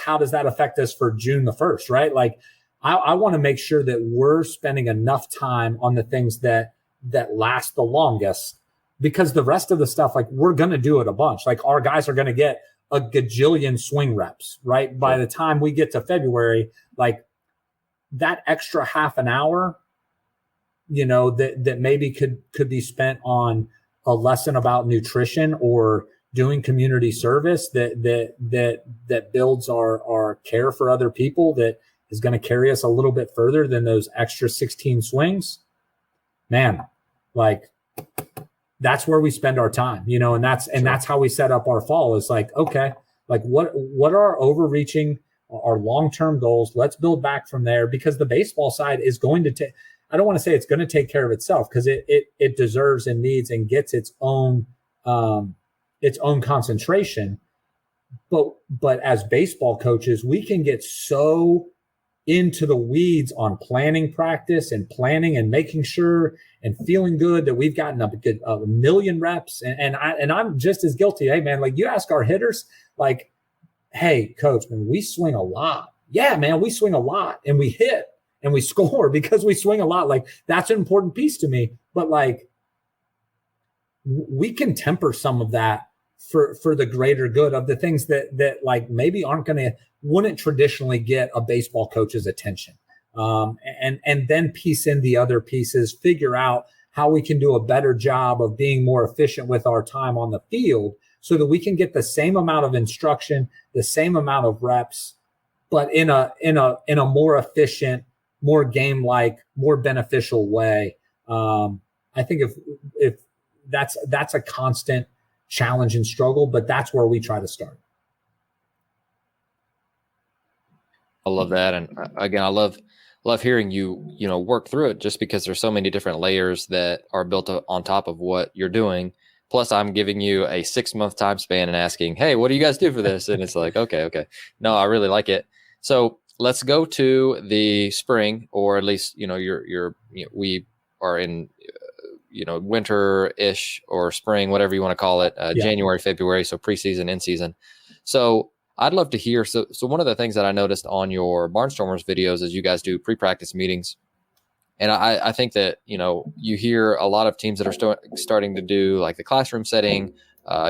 how does that affect us for June the 1st, right? Like I want to make sure that we're spending enough time on the things that last the longest, because the rest of the stuff, like we're going to do it a bunch. Like our guys are going to get a gajillion swing reps, right? By the time we get to February, like that extra half an hour, that maybe could be spent on a lesson about nutrition or doing community service that builds our care for other people, that is going to carry us a little bit further than those extra 16 swings. Man, like that's where we spend our time, and that's how we set up our fall. Is like, okay, like what are our overreaching, our long-term goals? Let's build back from there, because the baseball side is going to take, I don't want to say it's going to take care of itself, because it deserves and needs and gets its own concentration. But as baseball coaches, we can get so into the weeds on planning practice and planning and making sure and feeling good that we've gotten a million reps. And I'm just as guilty. Hey man, like you ask our hitters, like, hey coach, man, we swing a lot. Yeah, man, we swing a lot and we hit and we score because we swing a lot. Like that's an important piece to me. But like we can temper some of that for the greater good of the things that like maybe wouldn't traditionally get a baseball coach's attention. And then piece in the other pieces, figure out how we can do a better job of being more efficient with our time on the field so that we can get the same amount of instruction, the same amount of reps, but in a more efficient, more game-like, more beneficial way. I think if that's a constant challenge and struggle, but that's where we try to start. I love that. And again, I love hearing you work through it, just because there's so many different layers that are built on top of what you're doing. Plus I'm giving you a 6-month time span and asking, hey, what do you guys do for this? And it's like, okay. No, I really like it. So let's go to the spring, or at least, we are in, winter-ish or spring, whatever you want to call it, January, February. So preseason, in season. So I'd love to hear. So one of the things that I noticed on your Barnstormers videos is you guys do pre-practice meetings. And I think that, you hear a lot of teams that are starting to do like the classroom setting.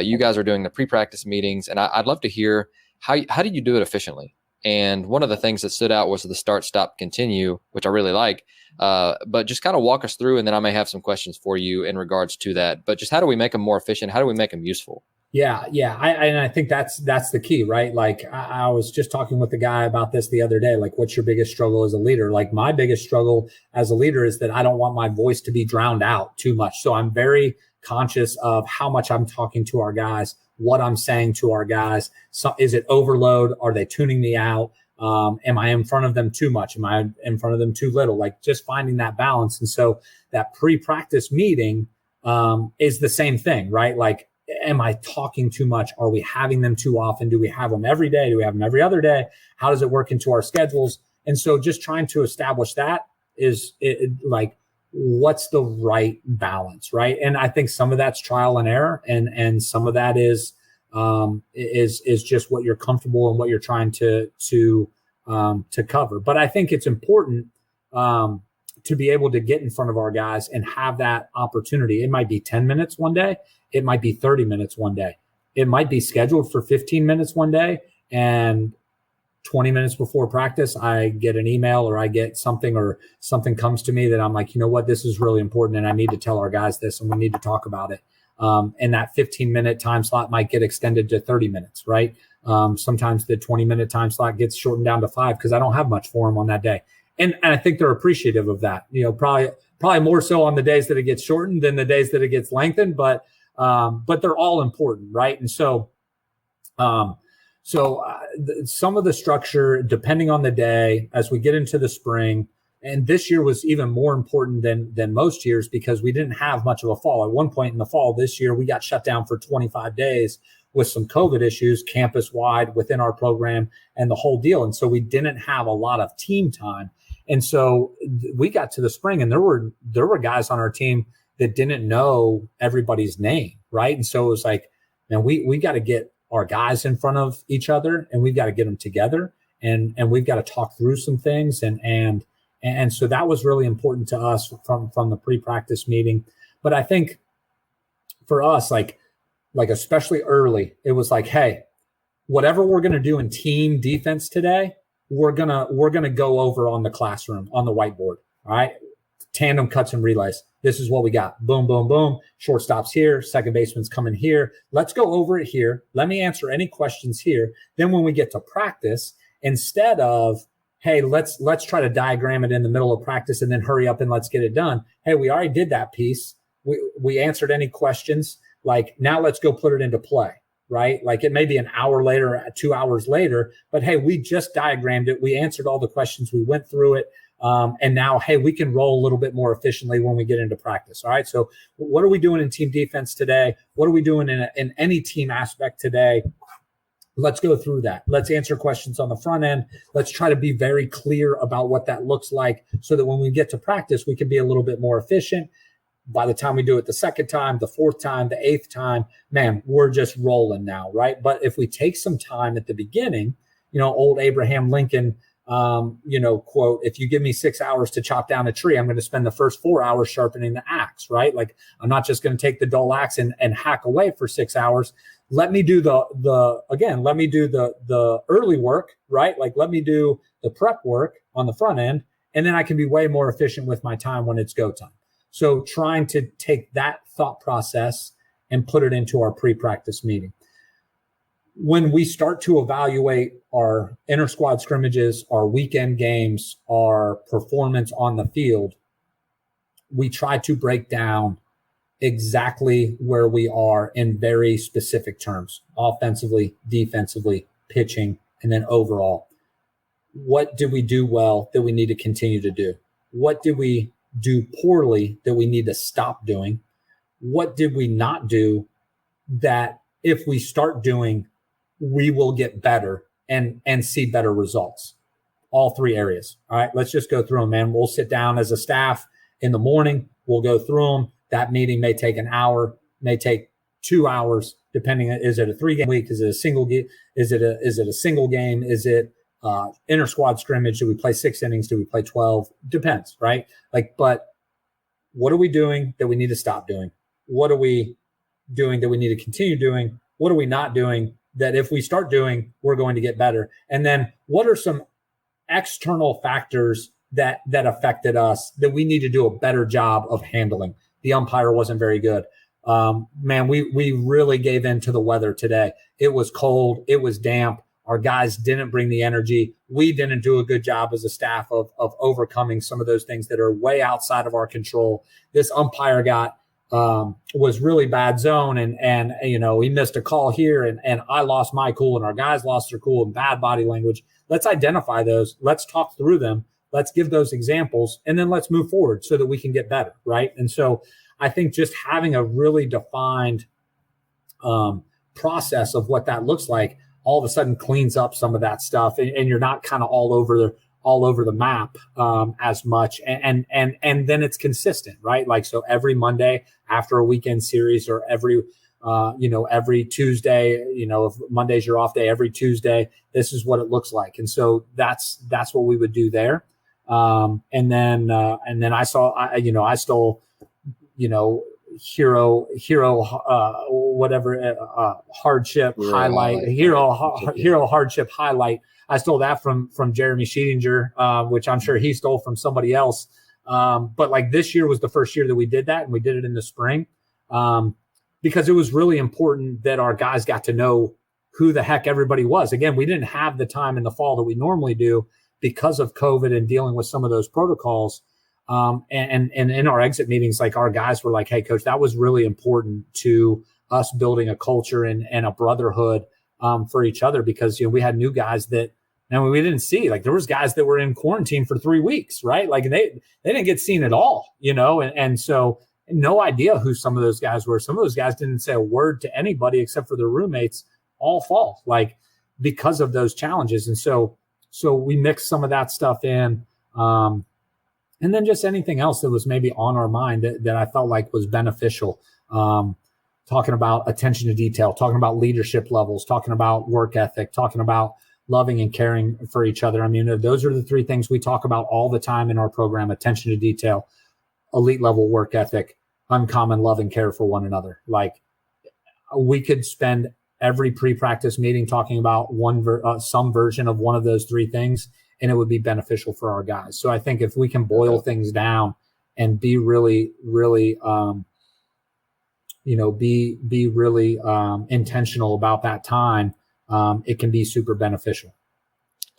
You guys are doing the pre-practice meetings. And I'd love to hear how did you do it efficiently? And one of the things that stood out was the start, stop, continue, which I really like. But just kind of walk us through, and then I may have some questions for you in regards to that. But just how do we make them more efficient? How do we make them useful? Yeah. I think that's the key, right? Like I was just talking with the guy about this the other day. Like, what's your biggest struggle as a leader? Like my biggest struggle as a leader is that I don't want my voice to be drowned out too much. So I'm very conscious of how much I'm talking to our guys, what I'm saying to our guys. So is it overload? Are they tuning me out? Am I in front of them too much? Am I in front of them too little? Like just finding that balance. And so that pre-practice meeting is the same thing, right? Like, am I talking too much? Are we having them too often? Do we have them every day? Do we have them every other day? How does it work into our schedules? And so just trying to establish that is like, what's the right balance, right? And I think some of that's trial and error, and some of that is just what you're comfortable and what you're trying to cover. But I think it's important to be able to get in front of our guys and have that opportunity. It might be 10 minutes one day. It might be 30 minutes one day. It might be scheduled for 15 minutes one day, and 20 minutes before practice, I get an email or I get something, or something comes to me that I'm like, you know what, this is really important and I need to tell our guys this and we need to talk about it. And that 15-minute time slot might get extended to 30 minutes, right? Sometimes the 20-minute time slot gets shortened down to 5 because I don't have much for them on that day. And I think they're appreciative of that. Probably more so on the days that it gets shortened than the days that it gets lengthened, but they're all important, right? And so some of the structure, depending on the day, as we get into the spring, and this year was even more important than most years because we didn't have much of a fall. At one point in the fall this year, we got shut down for 25 days with some COVID issues campus wide within our program and the whole deal. And so we didn't have a lot of team time. And so we got to the spring, and there were guys on our team that didn't know everybody's name, right? And so it was like, man, we got to get our guys in front of each other, and we've got to get them together, and we've got to talk through some things, and so that was really important to us from the pre-practice meeting. But I think for us, like especially early, it was like, hey, whatever we're going to do in team defense today, we're gonna go over on the classroom on the whiteboard. All right, tandem cuts and relays. This is what we got. Boom, boom, boom. Shortstop's here. Second baseman's coming here. Let's go over it here. Let me answer any questions here. Then when we get to practice, instead of, hey, let's try to diagram it in the middle of practice and then hurry up and let's get it done. Hey, we already did that piece. We answered any questions. Like, now let's go put it into play, right? Like, it may be an hour later, 2 hours later, but hey, we just diagrammed it. We answered all the questions. We went through it. And now, hey, we can roll a little bit more efficiently when we get into practice. All right. So what are we doing in team defense today? What are we doing in any team aspect today? Let's go through that. Let's answer questions on the front end. Let's try to be very clear about what that looks like so that when we get to practice, we can be a little bit more efficient. By the time we do it the second time, the fourth time, the eighth time, man, we're just rolling now, right? But if we take some time at the beginning, old Abraham Lincoln, quote, if you give me 6 hours to chop down a tree, I'm going to spend the first 4 hours sharpening the axe, right? Like, I'm not just going to take the dull axe and hack away for 6 hours. Let me do the early work, right? Like, let me do the prep work on the front end, and then I can be way more efficient with my time when it's go time. So trying to take that thought process and put it into our pre-practice meeting. When we start to evaluate our inter-squad scrimmages, our weekend games, our performance on the field, we try to break down exactly where we are in very specific terms: offensively, defensively, pitching, and then overall. What did we do well that we need to continue to do? What did we do poorly that we need to stop doing? What did we not do that if we start doing, we will get better and see better results? All three areas. All right, let's just go through them, man. We'll sit down as a staff in the morning. We'll go through them. That meeting may take an hour, may take 2 hours, depending. Is it a 3-game week? Is it a single game? Is it a single game? Is it inter squad scrimmage? Do we play 6 innings? Do we play 12? Depends, right? Like, but what are we doing that we need to stop doing? What are we doing that we need to continue doing? What are we not doing that if we start doing, we're going to get better? And then what are some external factors that affected us that we need to do a better job of handling? The umpire wasn't very good. Man, we really gave in to the weather today. It was cold. It was damp. Our guys didn't bring the energy. We didn't do a good job as a staff of overcoming some of those things that are way outside of our control. This umpire was really bad zone, and he missed a call here, and I lost my cool, and our guys lost their cool, and bad body language. Let's identify those. Let's talk through them. Let's give those examples, and then let's move forward so that we can get better, right? And so I think just having a really defined process of what that looks like all of a sudden cleans up some of that stuff, and you're not kind of all over the map as much, and then it's consistent, right? Like, so every Monday after a weekend series, or every Tuesday, if Monday's your off day, every Tuesday, this is what it looks like. And so that's what we would do there. And then I stole, hero hardship highlight, hero hardship highlight. I stole that from Jeremy Sheetinger, which I'm sure he stole from somebody else. But like, this year was the first year that we did that, and we did it in the spring, because it was really important that our guys got to know who the heck everybody was. Again, we didn't have the time in the fall that we normally do because of COVID and dealing with some of those protocols. And in our exit meetings, like, our guys were like, "Hey, coach, that was really important to us building a culture and a brotherhood for each other," because we had new guys that we didn't see. Like, there was guys that were in quarantine for 3 weeks, right? Like, they didn't get seen at all, and so no idea who some of those guys were. Some of those guys didn't say a word to anybody except for their roommates all fall, like, because of those challenges. And so we mixed some of that stuff in. And then just anything else that was maybe on our mind that I felt like was beneficial. Talking about attention to detail, talking about leadership levels, talking about work ethic, talking about loving and caring for each other. I mean, those are the 3 things we talk about all the time in our program: attention to detail, elite level work ethic, uncommon love and care for one another. Like, we could spend every pre-practice meeting talking about some version of one of those 3 things, and it would be beneficial for our guys. So I think if we can boil things down and be really, really, be really intentional about that time, it can be super beneficial.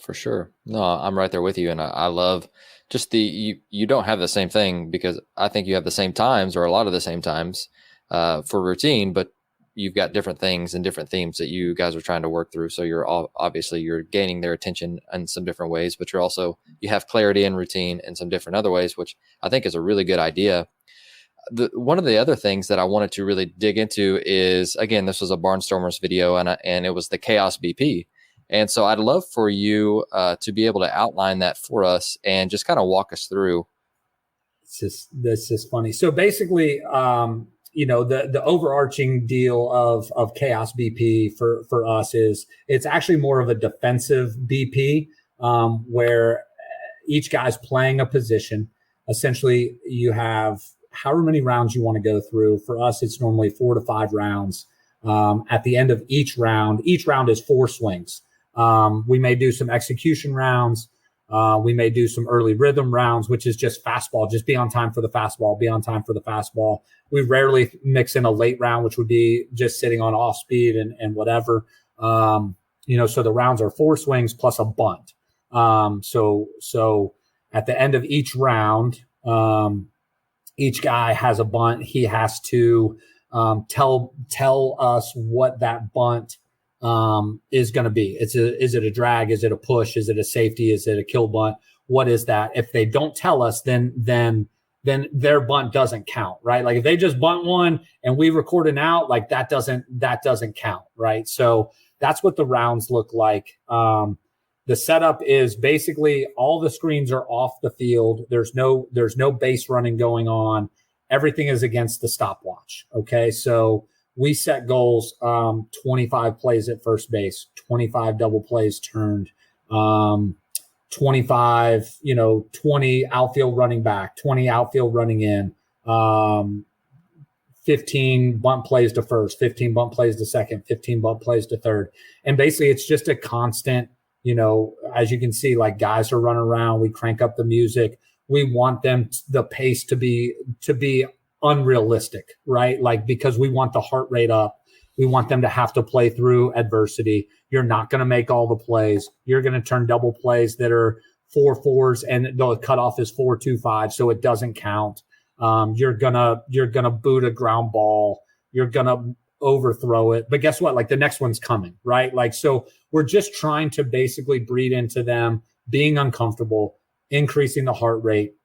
For sure. No, I'm right there with you. And I love just you don't have the same thing, because I think you have the same times, or a lot of the same times for routine, but you've got different things and different themes that you guys are trying to work through. So you're gaining their attention in some different ways, but you have clarity in routine in some different other ways, which I think is a really good idea. One of the other things that I wanted to really dig into is, again, this was a Barnstormers video, and it was the Chaos BP. And so I'd love for you to be able to outline that for us and just kind of walk us through. This is funny. So basically, the overarching deal of Chaos BP for us is it's actually more of a defensive BP, where each guy's playing a position. Essentially, you have however many rounds you want to go through. For us, it's normally 4 to 5 rounds. At the end of each round is 4 swings. We may do some execution rounds. We may do some early rhythm rounds, which is just fastball, just be on time for the fastball, We rarely mix in a late round, which would be just sitting on off speed and whatever. So the rounds are 4 swings plus a bunt. So at the end of each round, each guy has a bunt. He has to tell us what that bunt is going to be. Is it a drag? Is it a push? Is it a safety? Is it a kill bunt? What is that? If they don't tell us, then their bunt doesn't count, right? Like, if they just bunt one and we record an out, like, that doesn't count, right? So that's what the rounds look like. The setup is basically all the screens are off the field. There's no base running going on. Everything is against the stopwatch. Okay. So we set goals, 25 plays at first base, 25 double plays turned, 25, 20 outfield running back, 20 outfield running in, 15 bunt plays to first, 15 bunt plays to second, 15 bunt plays to third. And basically it's just a constant, as you can see, like guys are running around, we crank up the music. We want the pace to be unrealistic, right? Like, because we want the heart rate up. We want them to have to play through adversity. You're not going to make all the plays. You're going to turn double plays that are 4-4s and the cutoff is 4-2-5. So it doesn't count. You're gonna boot a ground ball. You're gonna overthrow it. But guess what? Like the next one's coming, right? Like, so we're just trying to basically breed into them being uncomfortable, increasing the heart rate,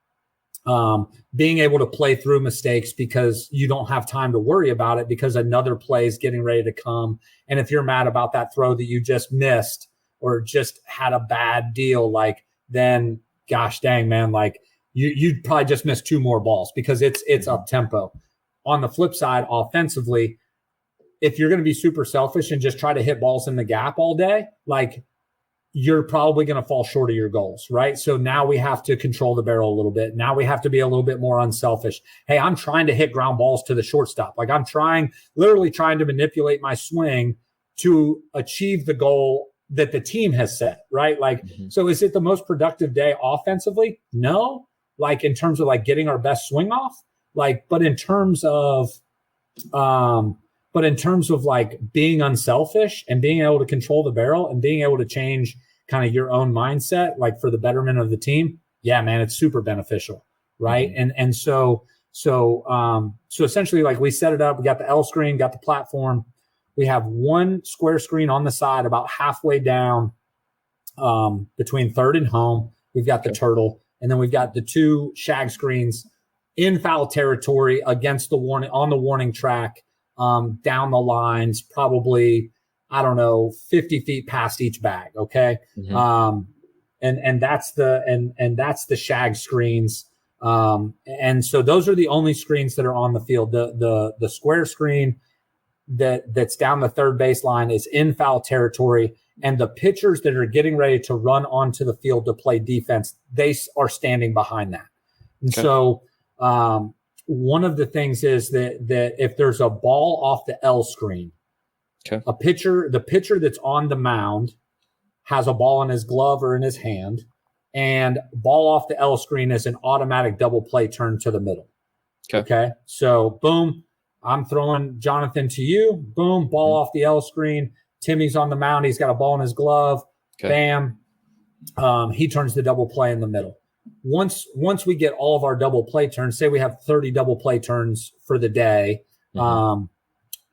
being able to play through mistakes because you don't have time to worry about it because another play is getting ready to come. And if you're mad about that throw that you just missed or just had a bad deal, like then gosh dang, man, like you'd probably just miss 2 more balls because it's up tempo. On the flip side, offensively, if you're going to be super selfish and just try to hit balls in the gap all day, like you're probably going to fall short of your goals, right? So now we have to control the barrel a little bit. Now we have to be a little bit more unselfish. Hey, I'm trying to hit ground balls to the shortstop. Like I'm literally trying to manipulate my swing to achieve the goal that the team has set, right? Like, So is it the most productive day offensively? No. Like in terms of like getting our best swing off, like, but in terms of like being unselfish and being able to control the barrel and being able to change kind of your own mindset, like for the betterment of the team. Yeah, man, it's super beneficial. Right. And so essentially like we set it up, we got the L screen, got the platform. We have one square screen on the side about halfway down between third and home. We've got the turtle. And then we've got the 2 shag screens in foul territory against the warning track, down the lines, probably, 50 feet past each bag. Okay. And that's the shag screens. And so those are the only screens that are on the field. The square screen that's down the third baseline is in foul territory. And the pitchers that are getting ready to run onto the field to play defense, they are standing behind that. And so one of the things is that if there's a ball off the L screen, the pitcher that's on the mound has a ball in his glove or in his hand, and ball off the L screen is an automatic double play turn to the middle. Okay. So boom, I'm throwing Jonathan to you. Boom, ball off the L screen. Timmy's on the mound. He's got a ball in his glove. Bam. He turns the double play in the middle. Once we get all of our double play turns, say we have 30 double play turns for the day,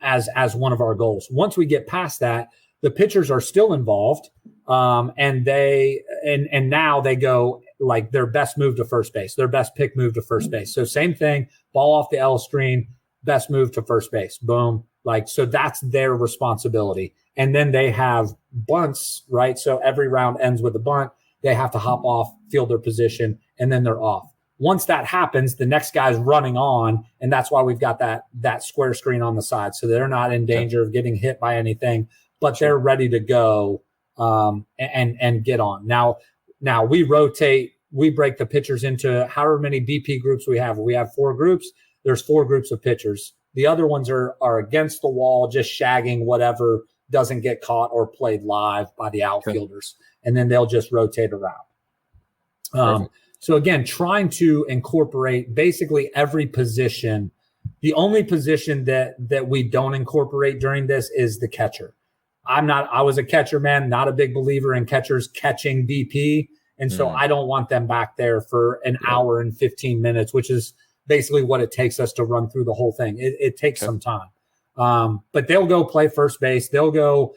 as one of our goals. Once we get past that, the pitchers are still involved. And now they go like their best move to first base, their best pick move to first base. So same thing, ball off the L screen, best move to first base. Boom. Like, so that's their responsibility. And then they have bunts, right? So every round ends with a bunt. They have to hop off, field their position, and then they're off. Once that happens, the next guy's running on, and that's why we've got that square screen on the side. So they're not in danger of getting hit by anything, but they're ready to go and get on. Now we rotate, we break the pitchers into however many BP groups we have. We have 4 groups. There's 4 groups of pitchers. The other ones are against the wall, just shagging whatever doesn't get caught or played live by the outfielders. And then they'll just rotate around. So again, trying to incorporate basically every position. The only position that we don't incorporate during this is the catcher. I was a catcher, man, not a big believer in catchers catching BP. And so I don't want them back there for an hour and 15 minutes, which is basically what it takes us to run through the whole thing. It takes some time. But they'll go play first base. They'll go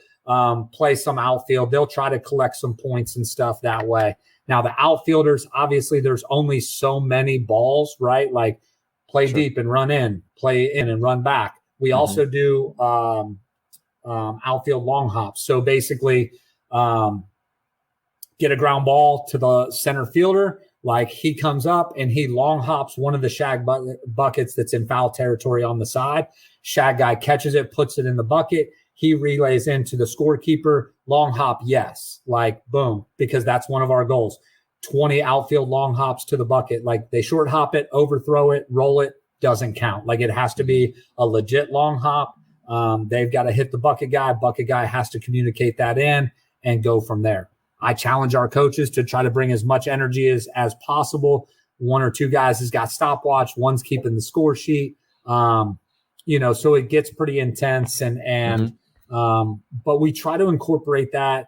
play some outfield. They'll try to collect some points and stuff that way. Now, the outfielders, obviously, there's only so many balls, right? Like play deep and run in, play in and run back. We also do outfield long hops. So basically, get a ground ball to the center fielder, Like he comes up and he long hops one of the shag buckets that's in foul territory on the side. Shag guy catches it, puts it in the bucket. He relays into the scorekeeper, long hop, yes. Like boom, because that's one of our goals. 20 outfield long hops to the bucket. Like they short hop it, overthrow it, roll it, doesn't count. Like it has to be a legit long hop. They've got to hit the bucket guy. Bucket guy has to communicate that in and go from there. I challenge our coaches to try to bring as much energy as possible. One or two guys has got stopwatch. One's keeping the score sheet. So it gets pretty intense but we try to incorporate that,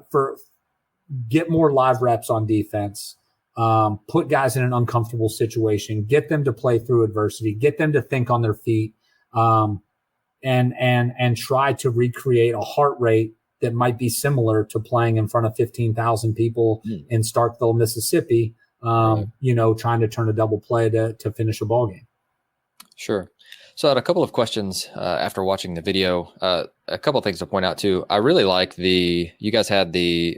for get more live reps on defense, put guys in an uncomfortable situation, get them to play through adversity, get them to think on their feet, and try to recreate a heart rate that might be similar to playing in front of 15,000 people in Starkville, Mississippi, trying to turn a double play to finish a ball game. Sure. So I had a couple of questions after watching the video. A couple of things to point out too. I really like you guys had the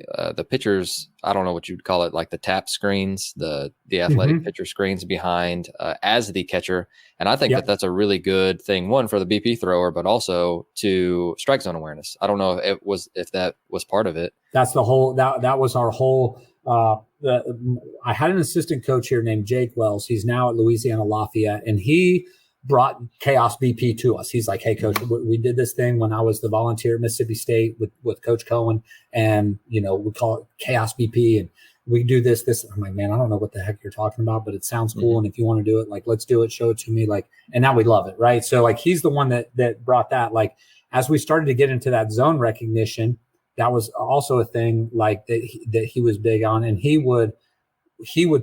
pitchers. I don't know what you'd call it, like the tap screens, the athletic pitcher screens behind as the catcher. And I think that's a really good thing. One for the BP thrower, but also to strike zone awareness. I don't know if that was part of it. That's the whole, that was our whole, I had an assistant coach here named Jake Wells. He's now at Louisiana Lafayette, and he brought Chaos BP to us. He's like, hey, coach, we did this thing when I was the volunteer at Mississippi State with Coach Cohen, and, we call it Chaos BP, and we do this. I'm like, man, I don't know what the heck you're talking about, but it sounds cool. And if you want to do it, like, let's do it, show it to me. Like, and now we love it. Right. So like, he's the one that brought that. Like, as we started to get into that zone recognition, that was also a thing like that he was big on. And he would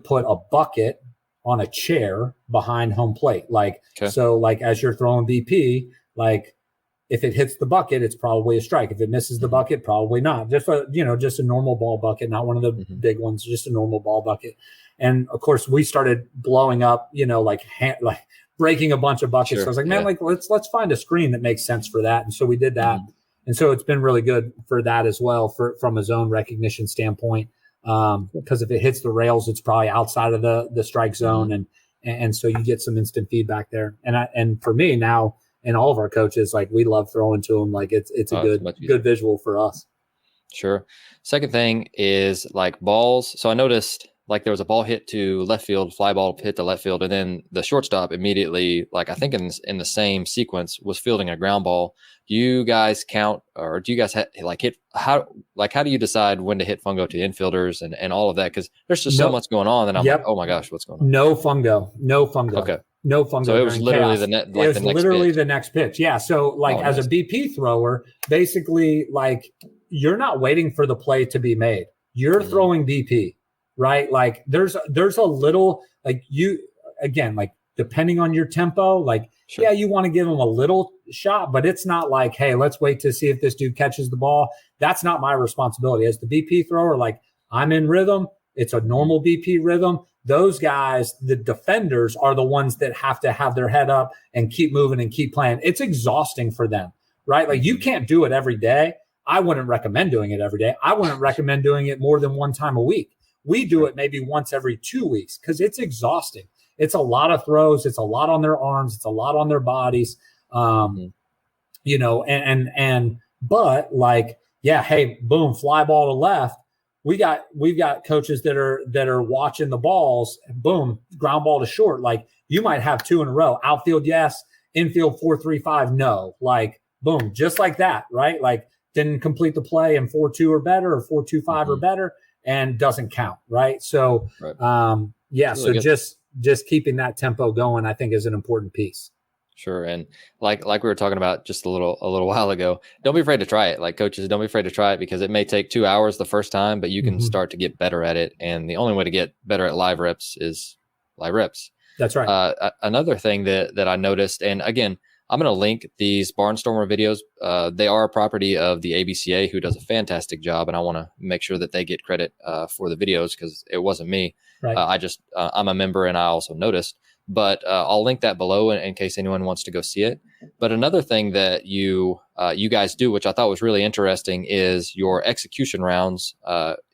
put a bucket on a chair behind home plate. Like, So like, as you're throwing BP, like if it hits the bucket, it's probably a strike. If it misses the bucket, probably not. Just a normal ball bucket, not one of the big ones, just a normal ball bucket. And of course we started blowing up, like breaking a bunch of buckets. Sure. So I was like, man, like let's find a screen that makes sense for that. And so we did that. And so it's been really good for that as well, from a zone recognition standpoint. Because if it hits the rails, it's probably outside of the strike zone. And so you get some instant feedback there. And for me now, and all of our coaches, like we love throwing to them. Like it's a good visual for us. Sure. Second thing is like balls. So I noticed like there was a ball hit to left field, fly ball hit to left field, and then the shortstop immediately, like I think in the same sequence, was fielding a ground ball. Do you guys count, or do you guys hit? How do you decide when to hit fungo to infielders and all of that? Because there's just so much going on, and I'm like, oh my gosh, what's going on? No fungo. Okay. No fungo. So it was literally the next pitch. Yeah. So like as a BP thrower, basically like you're not waiting for the play to be made. You're throwing BP, right? Like there's a little like like depending on your tempo, like you want to give them a little shot, but it's not like, hey, let's wait to see if this dude catches the ball. That's not my responsibility as the BP thrower. Like I'm in rhythm. It's a normal BP rhythm. Those guys, the defenders, are the ones that have to have their head up and keep moving and keep playing. It's exhausting for them, right? Like you can't do it every day. I wouldn't recommend doing it every day. I wouldn't recommend doing it more than one time a week. We do it maybe once every 2 weeks because it's exhausting. It's a lot of throws. It's a lot on their arms. It's a lot on their bodies. But like, hey, boom, fly ball to left. We've got coaches that are watching the balls. Boom, ground ball to short. Like you might have two in a row. Outfield, yes. Infield 4-3-5, no. Like boom, just like that, right? Like didn't complete the play in 4-2 or better or 4-2-5 or better, and doesn't count, right? So, really so just keeping that tempo going, I think, is an important piece. Sure. And like we were talking about just a little while ago, don't be afraid to try it. Like coaches, don't be afraid to try it because it may take 2 hours the first time, but you can start to get better at it. And the only way to get better at live reps is live reps. That's right. Another thing that I noticed, and again, I'm going to link these Barnstormer videos. They are a property of the ABCA, who does a fantastic job. And I want to make sure that they get credit for the videos because it wasn't me. Right. I'm a member and I also noticed. But I'll link that below in case anyone wants to go see it. But another thing that you guys do, which I thought was really interesting, is your execution rounds.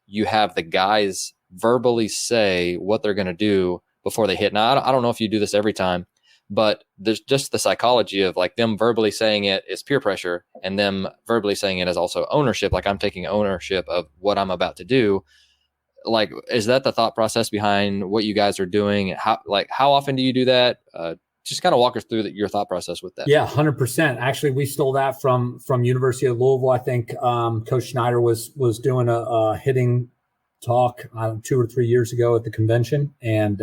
You have the guys verbally say what they're going to do before they hit. Now, I don't know if you do this every time, but there's just the psychology of like them verbally saying it is peer pressure, and them verbally saying it is also ownership. Like, I'm taking ownership of what I'm about to do. Like, is that the thought process behind what you guys are doing? How often do you do that? Just kind of walk us through your thought process with that. Yeah, 100%. Actually, we stole that from University of Louisville. I think Coach Schneider was doing a hitting talk 2 or 3 years ago at the convention, and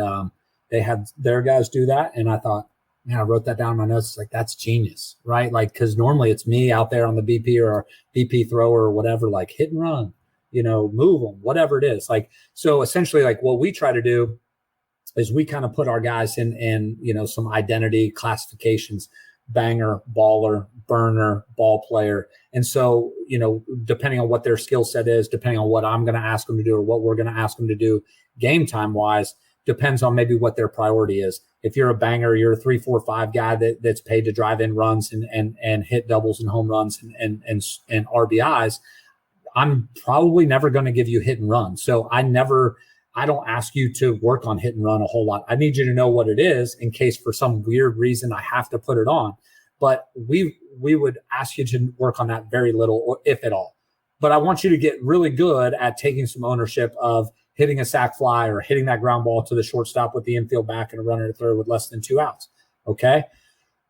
they had their guys do that. And I thought, man, I wrote that down in my notes. It's like, that's genius, right? Like, because normally it's me out there on the BP or BP thrower or whatever, like hit and run, move them, whatever it is. Like, so essentially, like what we try to do is we kind of put our guys in some identity classifications: banger, baller, burner, ball player. And so, depending on what their skill set is, depending on what I'm going to ask them to do or what we're going to ask them to do game time wise, depends on maybe what their priority is. If you're a banger, you're a 3, 4, 5 guy that's paid to drive in runs and hit doubles and home runs and RBIs, I'm probably never going to give you hit and run. So I don't ask you to work on hit and run a whole lot. I need you to know what it is in case for some weird reason I have to put it on. But we would ask you to work on that very little, or if at all. But I want you to get really good at taking some ownership of hitting a sac fly or hitting that ground ball to the shortstop with the infield back and a runner at third with less than 2 outs. Okay.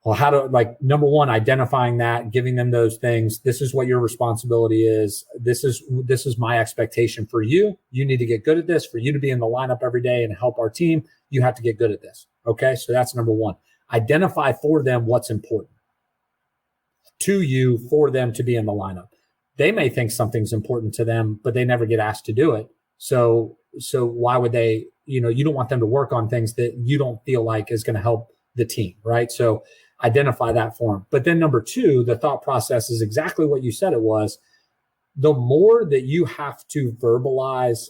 Well, how to, number one, identifying that, giving them those things. This is what your responsibility is. This is my expectation for you. You need to get good at this. For you to be in the lineup every day and help our team, you have to get good at this. Okay. So that's number one. Identify for them what's important to you for them to be in the lineup. They may think something's important to them, but they never get asked to do it. So why would they, you don't want them to work on things that you don't feel like is going to help the team, right? So identify that for them. But then number two, the thought process is exactly what you said it was. The more that you have to verbalize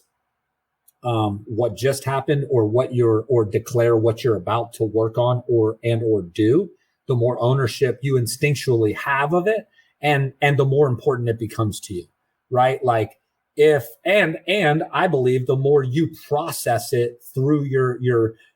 what just happened or declare what you're about to work on or do, the more ownership you instinctually have of it, and the more important it becomes to you, right? Like and I believe the more you process it through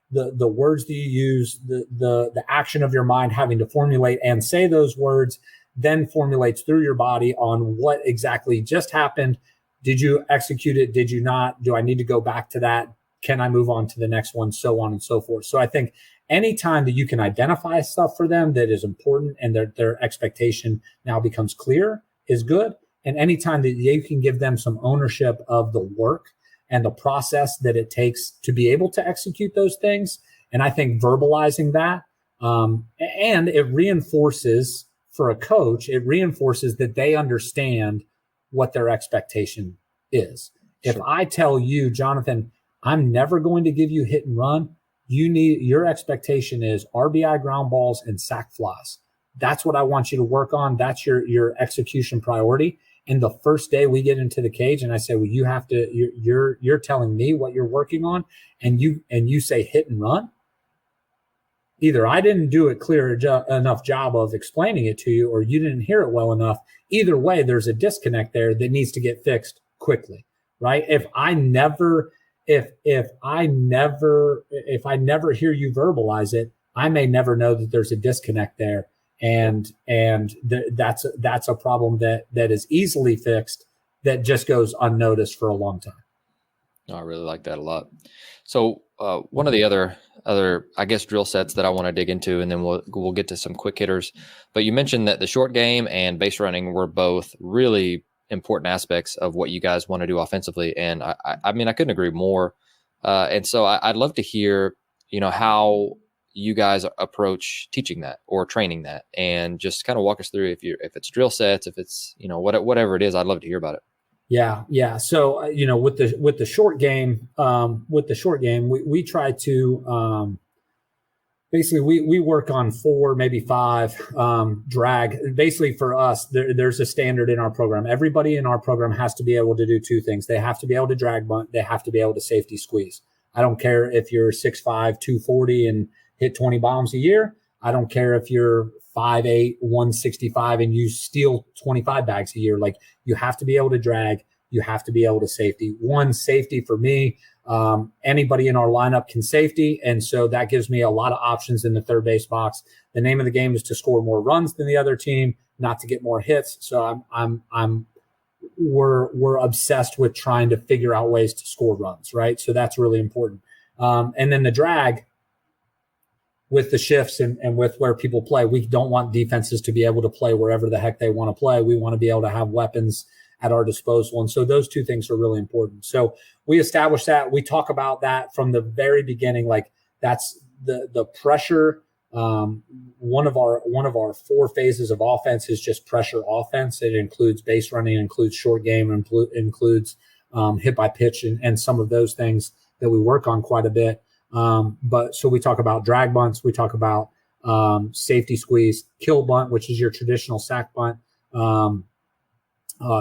the words that you use, the action of your mind having to formulate and say those words, then formulates through your body on what exactly just happened. Did you execute it? Did you not? Do I need to go back to that? Can I move on to the next one? So on and so forth. So I think anytime that you can identify stuff for them that is important and their expectation now becomes clear is good. And anytime that you can give them some ownership of the work and the process that it takes to be able to execute those things. And I think verbalizing that, and it reinforces for a coach, it reinforces that they understand what their expectation is. Sure. If I tell you, Jonathan, I'm never going to give you hit and run, your expectation is RBI ground balls and sac flies. That's what I want you to work on. That's your execution priority. And the first day we get into the cage and I say, well, you have to, you're telling me what you're working on, and you say hit and run. Either I didn't do a clear enough job of explaining it to you, or you didn't hear it well enough. Either way, there's a disconnect there that needs to get fixed quickly, right? If I never hear you verbalize it, I may never know that there's a disconnect there. And that's a problem that is easily fixed, that just goes unnoticed for a long time. I really like that a lot. So one of the other I guess drill sets that I want to dig into, and then we'll get to some quick hitters. But you mentioned that the short game and base running were both really important aspects of what you guys want to do offensively, and I mean I couldn't agree more. And so I'd love to hear how you guys approach teaching that or training that, and just kind of walk us through if it's drill sets, if it's whatever it is. I'd love to hear about it. Yeah. So with the short game, we try to basically we work on 4, maybe 5 drag. Basically for us, there's a standard in our program. Everybody in our program has to be able to do 2 things. They have to be able to drag bunt. They have to be able to safety squeeze. I don't care if you're 6'5", 240 and hit 20 bombs a year. I don't care if you're 5'8", 165 and you steal 25 bags a year. Like, you have to be able to drag. You have to be able to safety. One, safety for me, anybody in our lineup can safety. And so that gives me a lot of options in the third base box. The name of the game is to score more runs than the other team, not to get more hits. So we're obsessed with trying to figure out ways to score runs, right? So that's really important. And then the drag with the shifts and with where people play, we don't want defenses to be able to play wherever the heck they want to play. We want to be able to have weapons at our disposal. And so those two things are really important. So we establish that. We talk about that from the very beginning. Like that's the pressure. One of our 4 phases of offense is just pressure offense. It includes base running, includes short game, includes hit by pitch and some of those things that we work on quite a bit. But so we talk about drag bunts, we talk about safety squeeze, kill bunt, which is your traditional sack bunt,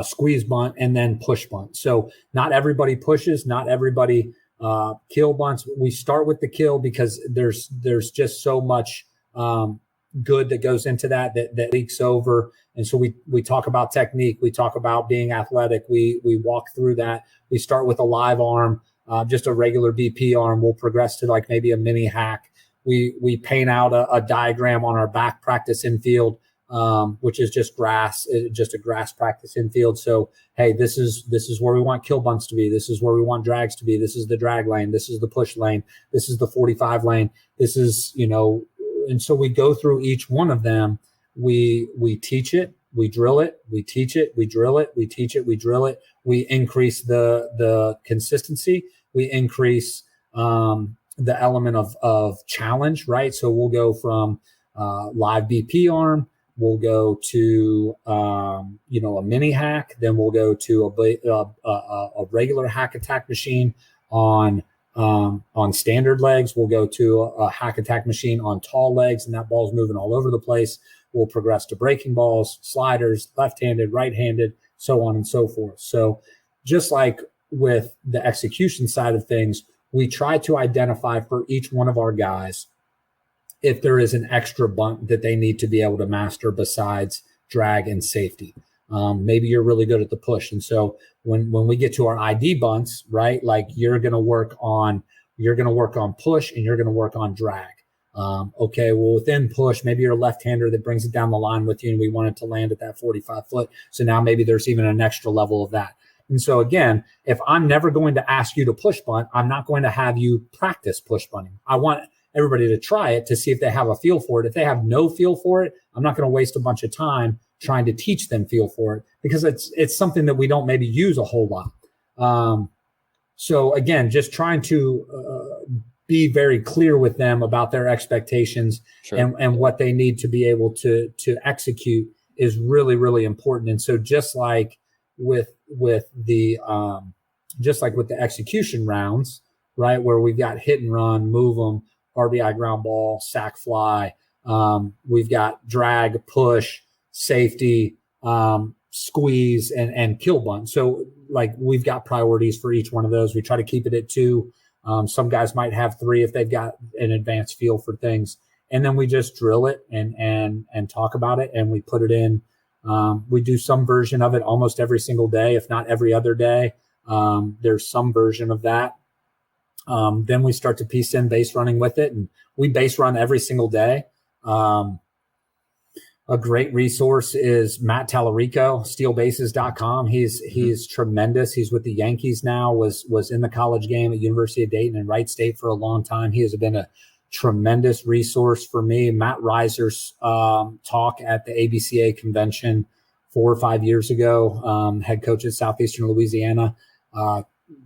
squeeze bunt, and then push bunt. So not everybody pushes, not everybody kill bunts. We start with the kill because there's just so much good that goes into that leaks over. And so we talk about technique, we talk about being athletic, we walk through that. We start with a live arm. Just a regular BP arm. We'll progress to like maybe a mini hack. We paint out a diagram on our back practice infield, which is just grass, just a grass practice infield. So, hey, this is where we want kill bunts to be. This is where we want drags to be. This is the drag lane. This is the push lane. This is the 45 lane. This is, and so we go through each one of them. We teach it. We drill it, we teach it, we drill it, we teach it, we drill it. We increase the consistency. We increase the element of challenge, right? So we'll go from live BP arm, we'll go to a mini hack, then we'll go to a regular hack attack machine on standard legs. We'll go to a hack attack machine on tall legs, and that ball's moving all over the place. We'll progress to breaking balls, sliders, left-handed, right-handed, so on and so forth. So just like with the execution side of things, we try to identify for each one of our guys if there is an extra bunt that they need to be able to master besides drag and safety. Maybe you're really good at the push. And so when we get to our ID bunts, right, like you're going to work on push and you're going to work on drag. Okay, well, within push, maybe you're a left-hander that brings it down the line with you, and we want it to land at that 45 foot. So now maybe there's even an extra level of that. And so again, if I'm never going to ask you to push bunt, I'm not going to have you practice push bunting. I want everybody to try it to see if they have a feel for it. If they have no feel for it, I'm not going to waste a bunch of time trying to teach them feel for it, because it's something that we don't maybe use a whole lot. So again, just trying to be very clear with them about their expectations. Sure. and what they need to be able to execute is really, really important. And so just like with the execution rounds, right, where we've got hit and run, move them, RBI ground ball, sack fly, we've got drag, push, safety, squeeze, and kill bunt. So like we've got priorities for each one of those. We try to keep it at 2. Some guys might have 3 if they've got an advanced feel for things. And then we just drill it and talk about it, and we put it in. We do some version of it almost every single day, if not every other day. There's some version of that. Then we start to piece in base running with it, and we base run every single day. A great resource is Matt Tallarico, stealbases.com. He's tremendous. He's with the Yankees now, was in the college game at University of Dayton and Wright State for a long time. He has been a tremendous resource for me. Matt Reiser's talk at the ABCA convention 4 or 5 years ago, head coach at Southeastern Louisiana,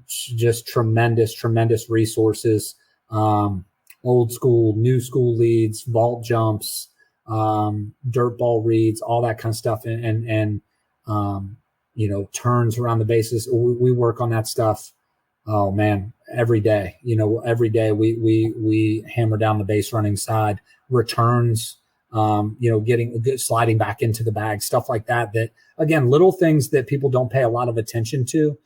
just tremendous resources, old school, new school leads, vault jumps, dirt ball reads, all that kind of stuff. And turns around the bases. We work on that stuff. Oh man, every day, every day we hammer down the base running side, returns, sliding back into the bag, stuff like that, again, little things that people don't pay a lot of attention to.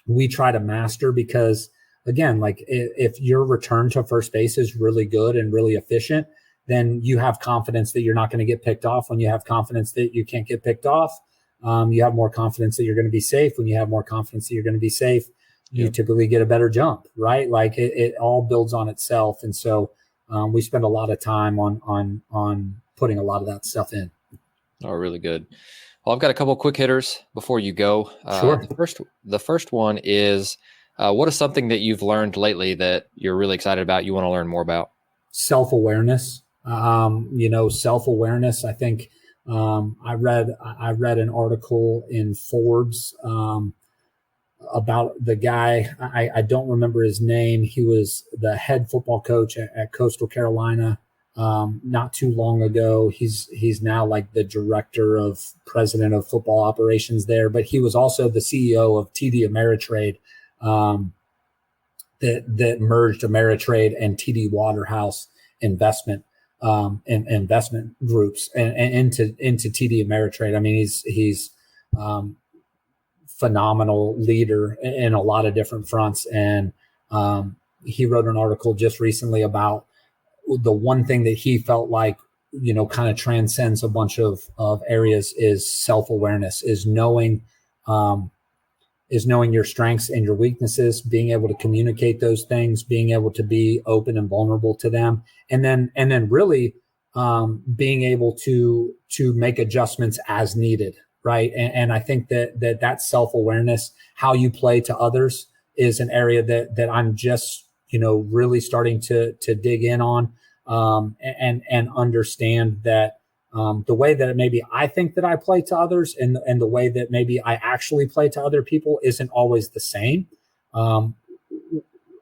We try to master, because again, like if your return to first base is really good and really efficient, then you have confidence that you're not going to get picked off. When you have confidence that you can't get picked off, you have more confidence that you're going to be safe. When you have more confidence that you're going to be safe, you typically get a better jump, right? Like it all builds on itself. And so we spend a lot of time on putting a lot of that stuff in. Oh, really good. Well, I've got a couple quick hitters before you go. Sure. The first one is, what is something that you've learned lately that you're really excited about, you want to learn more about? Self-awareness. Self-awareness. I think I read an article in Forbes about the guy. I don't remember his name. He was the head football coach at Coastal Carolina not too long ago. He's now like the president of football operations there, but he was also the CEO of TD Ameritrade, that merged Ameritrade and TD Waterhouse investment groups and into TD Ameritrade. I mean, he's phenomenal leader in a lot of different fronts. And he wrote an article just recently about the one thing that he felt like, kind of transcends a bunch of areas is self-awareness, is knowing your strengths and your weaknesses, being able to communicate those things, being able to be open and vulnerable to them. And then really being able to make adjustments as needed. Right. And I think that self-awareness, how you play to others, is an area that I'm just, really starting to dig in on, and understand that the way that maybe I think that I play to others and the way that maybe I actually play to other people isn't always the same. And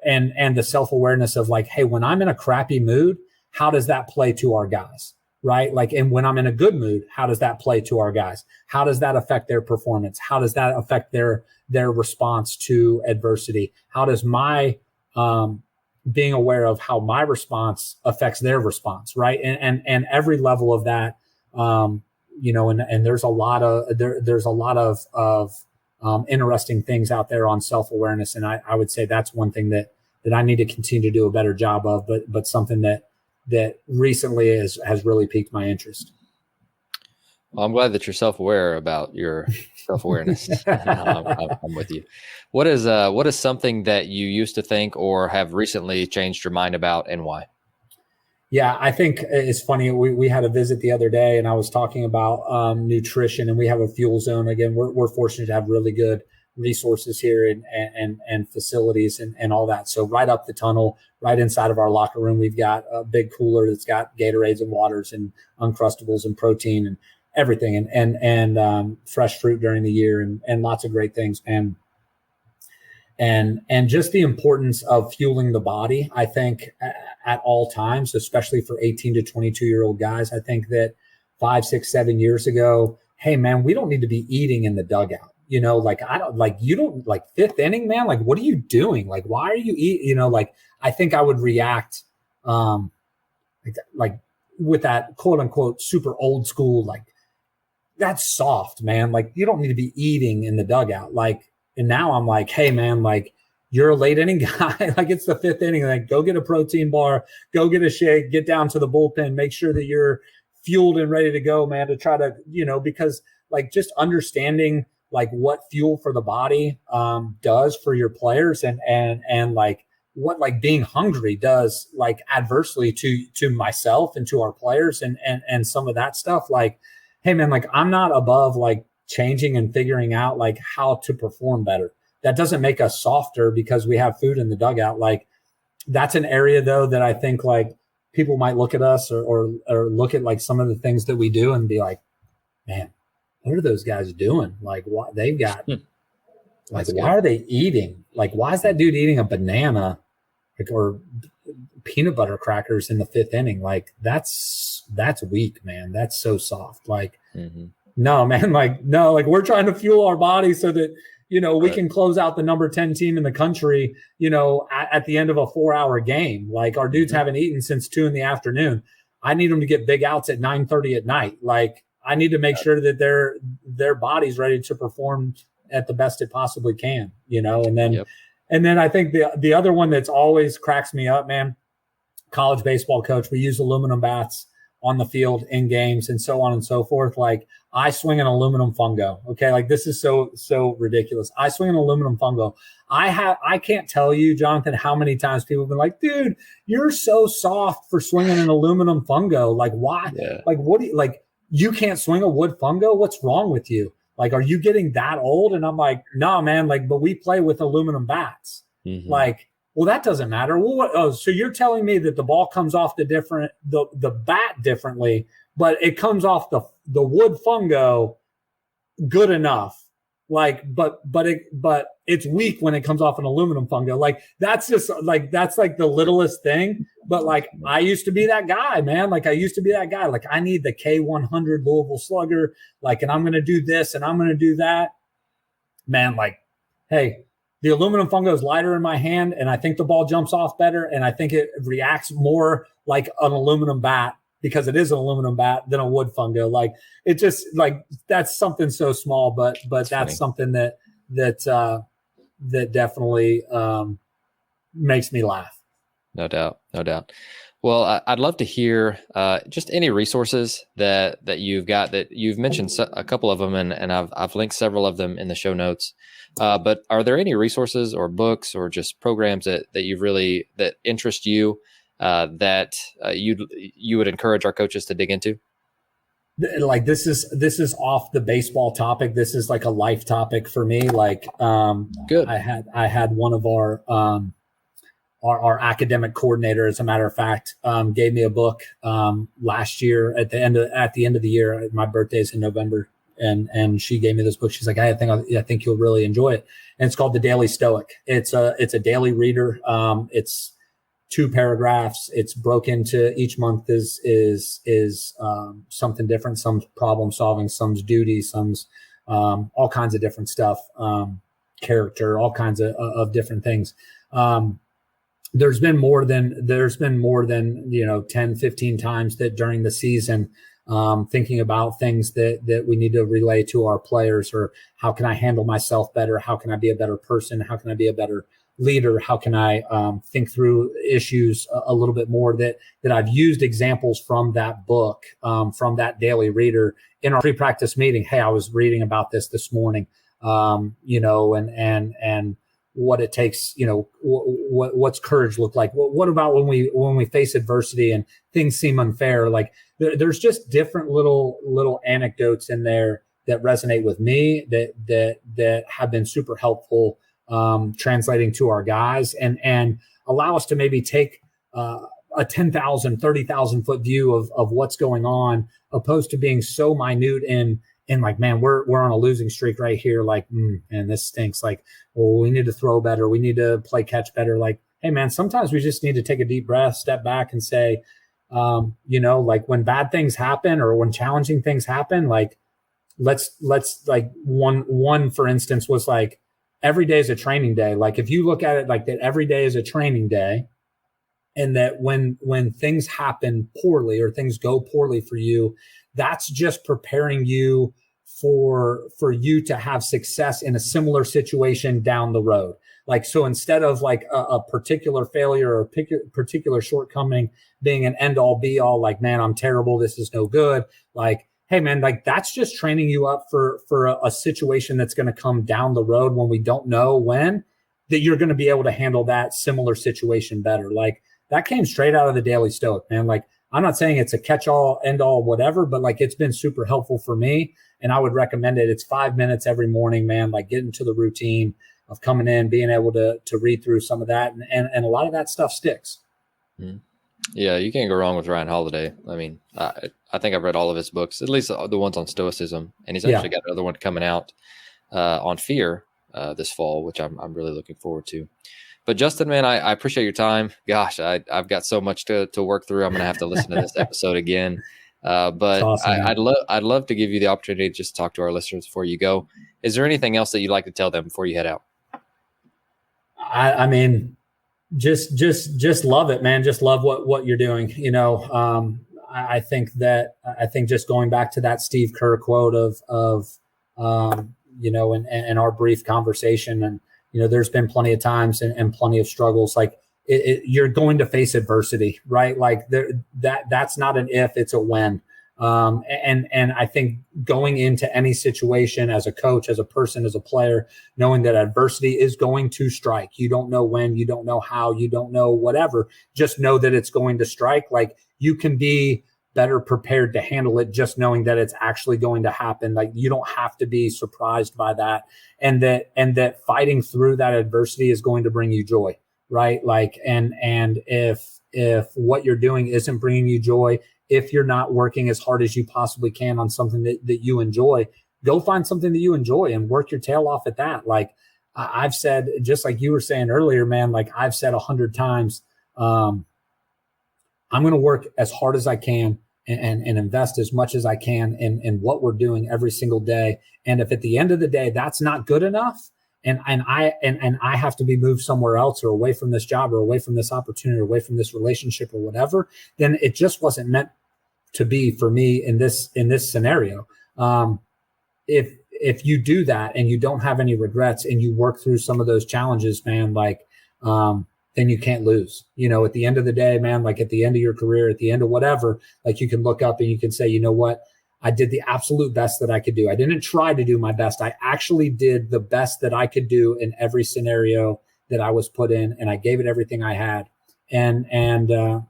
the self-awareness of like, hey, when I'm in a crappy mood, how does that play to our guys? Right. Like, and when I'm in a good mood, how does that play to our guys? How does that affect their performance? How does that affect their response to adversity? How does my, being aware of how my response affects their response? Right. And every level of that, and there's a lot of interesting things out there on self-awareness. And I would say that's one thing that I need to continue to do a better job of, but something that recently has really piqued my interest. Well, I'm glad that you're self-aware about your self-awareness. I'm with you. What is something that you used to think or have recently changed your mind about, and why? Yeah, I think it's funny. We had a visit the other day, and I was talking about nutrition, and we have a fuel zone. Again, we're fortunate to have really good resources here and facilities and all that. So right up the tunnel, right inside of our locker room, we've got a big cooler that's got Gatorades and waters and Uncrustables and protein and everything, and fresh fruit during the year and lots of great things. And just the importance of fueling the body, I think, at all times, especially for 18 to 22-year-old guys. I think that 5, 6, 7 years ago, hey man, we don't need to be eating in the dugout. You don't like fifth inning, man. Like, what are you doing? Like, why are you eating? I think I would react like with that quote unquote super old school, like, that's soft, man. Like, you don't need to be eating in the dugout. Like, and now I'm like, hey man, like, you're a late inning guy. Like, it's the fifth inning. Like, go get a protein bar, go get a shake, get down to the bullpen, make sure that you're fueled and ready to go, man, to try to, because like just understanding like what fuel for the body does for your players and like what like being hungry does like adversely to myself and to our players and some of that stuff. Like, hey man, like, I'm not above like changing and figuring out like how to perform better. That doesn't make us softer because we have food in the dugout. Like, that's an area though that I think like people might look at us or look at like some of the things that we do and be like, man, what are those guys doing? Like, what they've got, like, why are they eating? Like, why is that dude eating a banana or peanut butter crackers in the fifth inning? Like, that's weak, man. That's so soft. Like, no, man, like, no, like, we're trying to fuel our body so that, we can close out the number 10 team in the country, at the end of a 4-hour game. Like, our dudes haven't eaten since 2 p.m. I need them to get big outs at 9:30 at night. Like, I need to make sure that their body's ready to perform at the best it possibly can, and then I think the other one that's always cracks me up, man, college baseball coach, we use aluminum bats on the field in games and so on and so forth. Like, I swing an aluminum fungo. Okay. Like this is so ridiculous. I swing an aluminum fungo. I can't tell you, Jonathan, how many times people have been like, dude, you're so soft for swinging an aluminum fungo. Like, why? Yeah. Like, what do you, like, you can't swing a wood fungo? What's wrong with you? Like, are you getting that old? And I'm like, no, man, like, but we play with aluminum bats. Mm-hmm. Like, well, that doesn't matter. Well, so you're telling me that the ball comes off the bat differently, but it comes off the wood fungo good enough. Like, but it's weak when it comes off an aluminum fungo. Like, that's just like, that's like the littlest thing. But like, I used to be that guy, man. Like, I used to be that guy. Like, I need the K100 Louisville Slugger. Like, and I'm going to do this and I'm going to do that. Man, like, hey, the aluminum fungo is lighter in my hand, and I think the ball jumps off better, and I think it reacts more like an aluminum bat because it is an aluminum bat than a wood fungo. Like, it just, like, that's something so small, but that's something that definitely makes me laugh. No doubt. Well, I'd love to hear just any resources that you've got. That you've mentioned a couple of them, and I've linked several of them in the show notes. But are there any resources or books or just programs that you've really that interest you that you would encourage our coaches to dig into? Like, this is off the baseball topic. This is like a life topic for me. Like, good. I had one of our academic coordinator, as a matter of fact, gave me a book last year at the end of the year. My birthday's in November, and she gave me this book. She's like, I think you'll really enjoy it. And it's called The Daily Stoic. It's a daily reader. It's 2 paragraphs. It's broken into each month is something different. Some's problem solving, some's duty, some's all kinds of different stuff, character, all kinds of different things. There's been more than 10, 15 times that during the season, thinking about things that we need to relay to our players, or how can I handle myself better? How can I be a better person? How can I be a better leader? How can I think through issues a little bit more, that I've used examples from that book, from that daily reader in our pre-practice meeting. Hey, I was reading about this morning, and what it takes, what's courage look like? What about when we face adversity and things seem unfair? Like, there's just different little anecdotes in there that resonate with me that have been super helpful, translating to our guys and allow us to maybe take a 10,000, 30,000 foot view of what's going on, opposed to being so minute in like, man, we're on a losing streak right here. Like, and this stinks. Like, well, we need to throw better. We need to play catch better. Like, hey, man, sometimes we just need to take a deep breath, step back, and say, like, when bad things happen or when challenging things happen, like, let's like one, for instance, was like, every day is a training day. Like, if you look at it like that, every day is a training day, and that when things happen poorly or things go poorly for you, that's just preparing you for you to have success in a similar situation down the road. Like, so instead of like a particular failure or a particular shortcoming being an end all be all, like, man, I'm terrible, this is no good. Like, hey, man, like, that's just training you up for a situation that's going to come down the road when we don't know when, that you're going to be able to handle that similar situation better. Like, that came straight out of the Daily Stoic, man. Like, I'm not saying it's a catch-all, end-all, whatever, but like, it's been super helpful for me, and I would recommend it. It's 5 minutes every morning, man. Like, get into the routine of coming in, being able to read through some of that, and a lot of that stuff sticks. Yeah, you can't go wrong with Ryan Holiday. I mean, I think I've read all of his books, at least the ones on Stoicism, and he's actually got another one coming out on fear this fall, which I'm really looking forward to. But Justin, man, I appreciate your time. Gosh, I've got so much to work through. I'm going to have to listen to this episode again. But awesome, I'd love to give you the opportunity to just talk to our listeners before you go. Is there anything else that you'd like to tell them before you head out? I mean, just love it, man. Just love what you're doing. I think just going back to that Steve Kerr quote of in our brief conversation, and there's been plenty of times and plenty of struggles. Like, you're going to face adversity, right? Like, that's not an if, it's a when. And I think going into any situation as a coach, as a person, as a player, knowing that adversity is going to strike. You don't know when, you don't know how, you don't know whatever. Just know that it's going to strike. Like, you can be better prepared to handle it just knowing that it's actually going to happen. Like, you don't have to be surprised by that. And that fighting through that adversity is going to bring you joy, right? Like, and if what you're doing isn't bringing you joy, if you're not working as hard as you possibly can on something that you enjoy, go find something that you enjoy and work your tail off at that. Like I've said, just like you were saying earlier, man, like I've said 100 times, I'm going to work as hard as I can and invest as much as I can in what we're doing every single day. And if at the end of the day, that's not good enough, and I have to be moved somewhere else or away from this job or away from this opportunity or away from this relationship or whatever, then it just wasn't meant to be for me in this scenario. If you do that and you don't have any regrets and you work through some of those challenges, man, like, then you can't lose. You know, at the end of the day, man, like at the end of your career, at the end of whatever, like you can look up and you can say, you know what? I did the absolute best that I could do. I didn't try to do my best. I actually did the best that I could do in every scenario that I was put in, and I gave it everything I had. And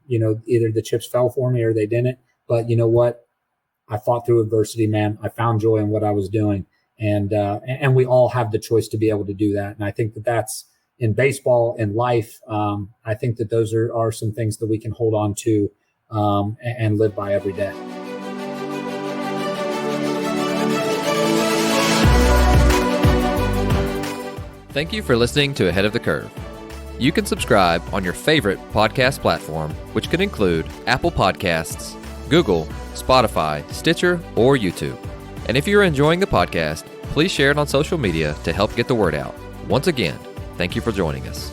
you know, either the chips fell for me or they didn't. But you know what? I fought through adversity, man. I found joy in what I was doing. And we all have the choice to be able to do that. And I think that that's in baseball and life. I think that those are some things that we can hold on to and live by every day. Thank you for listening to Ahead of the Curve. You can subscribe on your favorite podcast platform, which could include Apple Podcasts, Google, Spotify, Stitcher, or YouTube. And if you're enjoying the podcast, please share it on social media to help get the word out. Once again, thank you for joining us.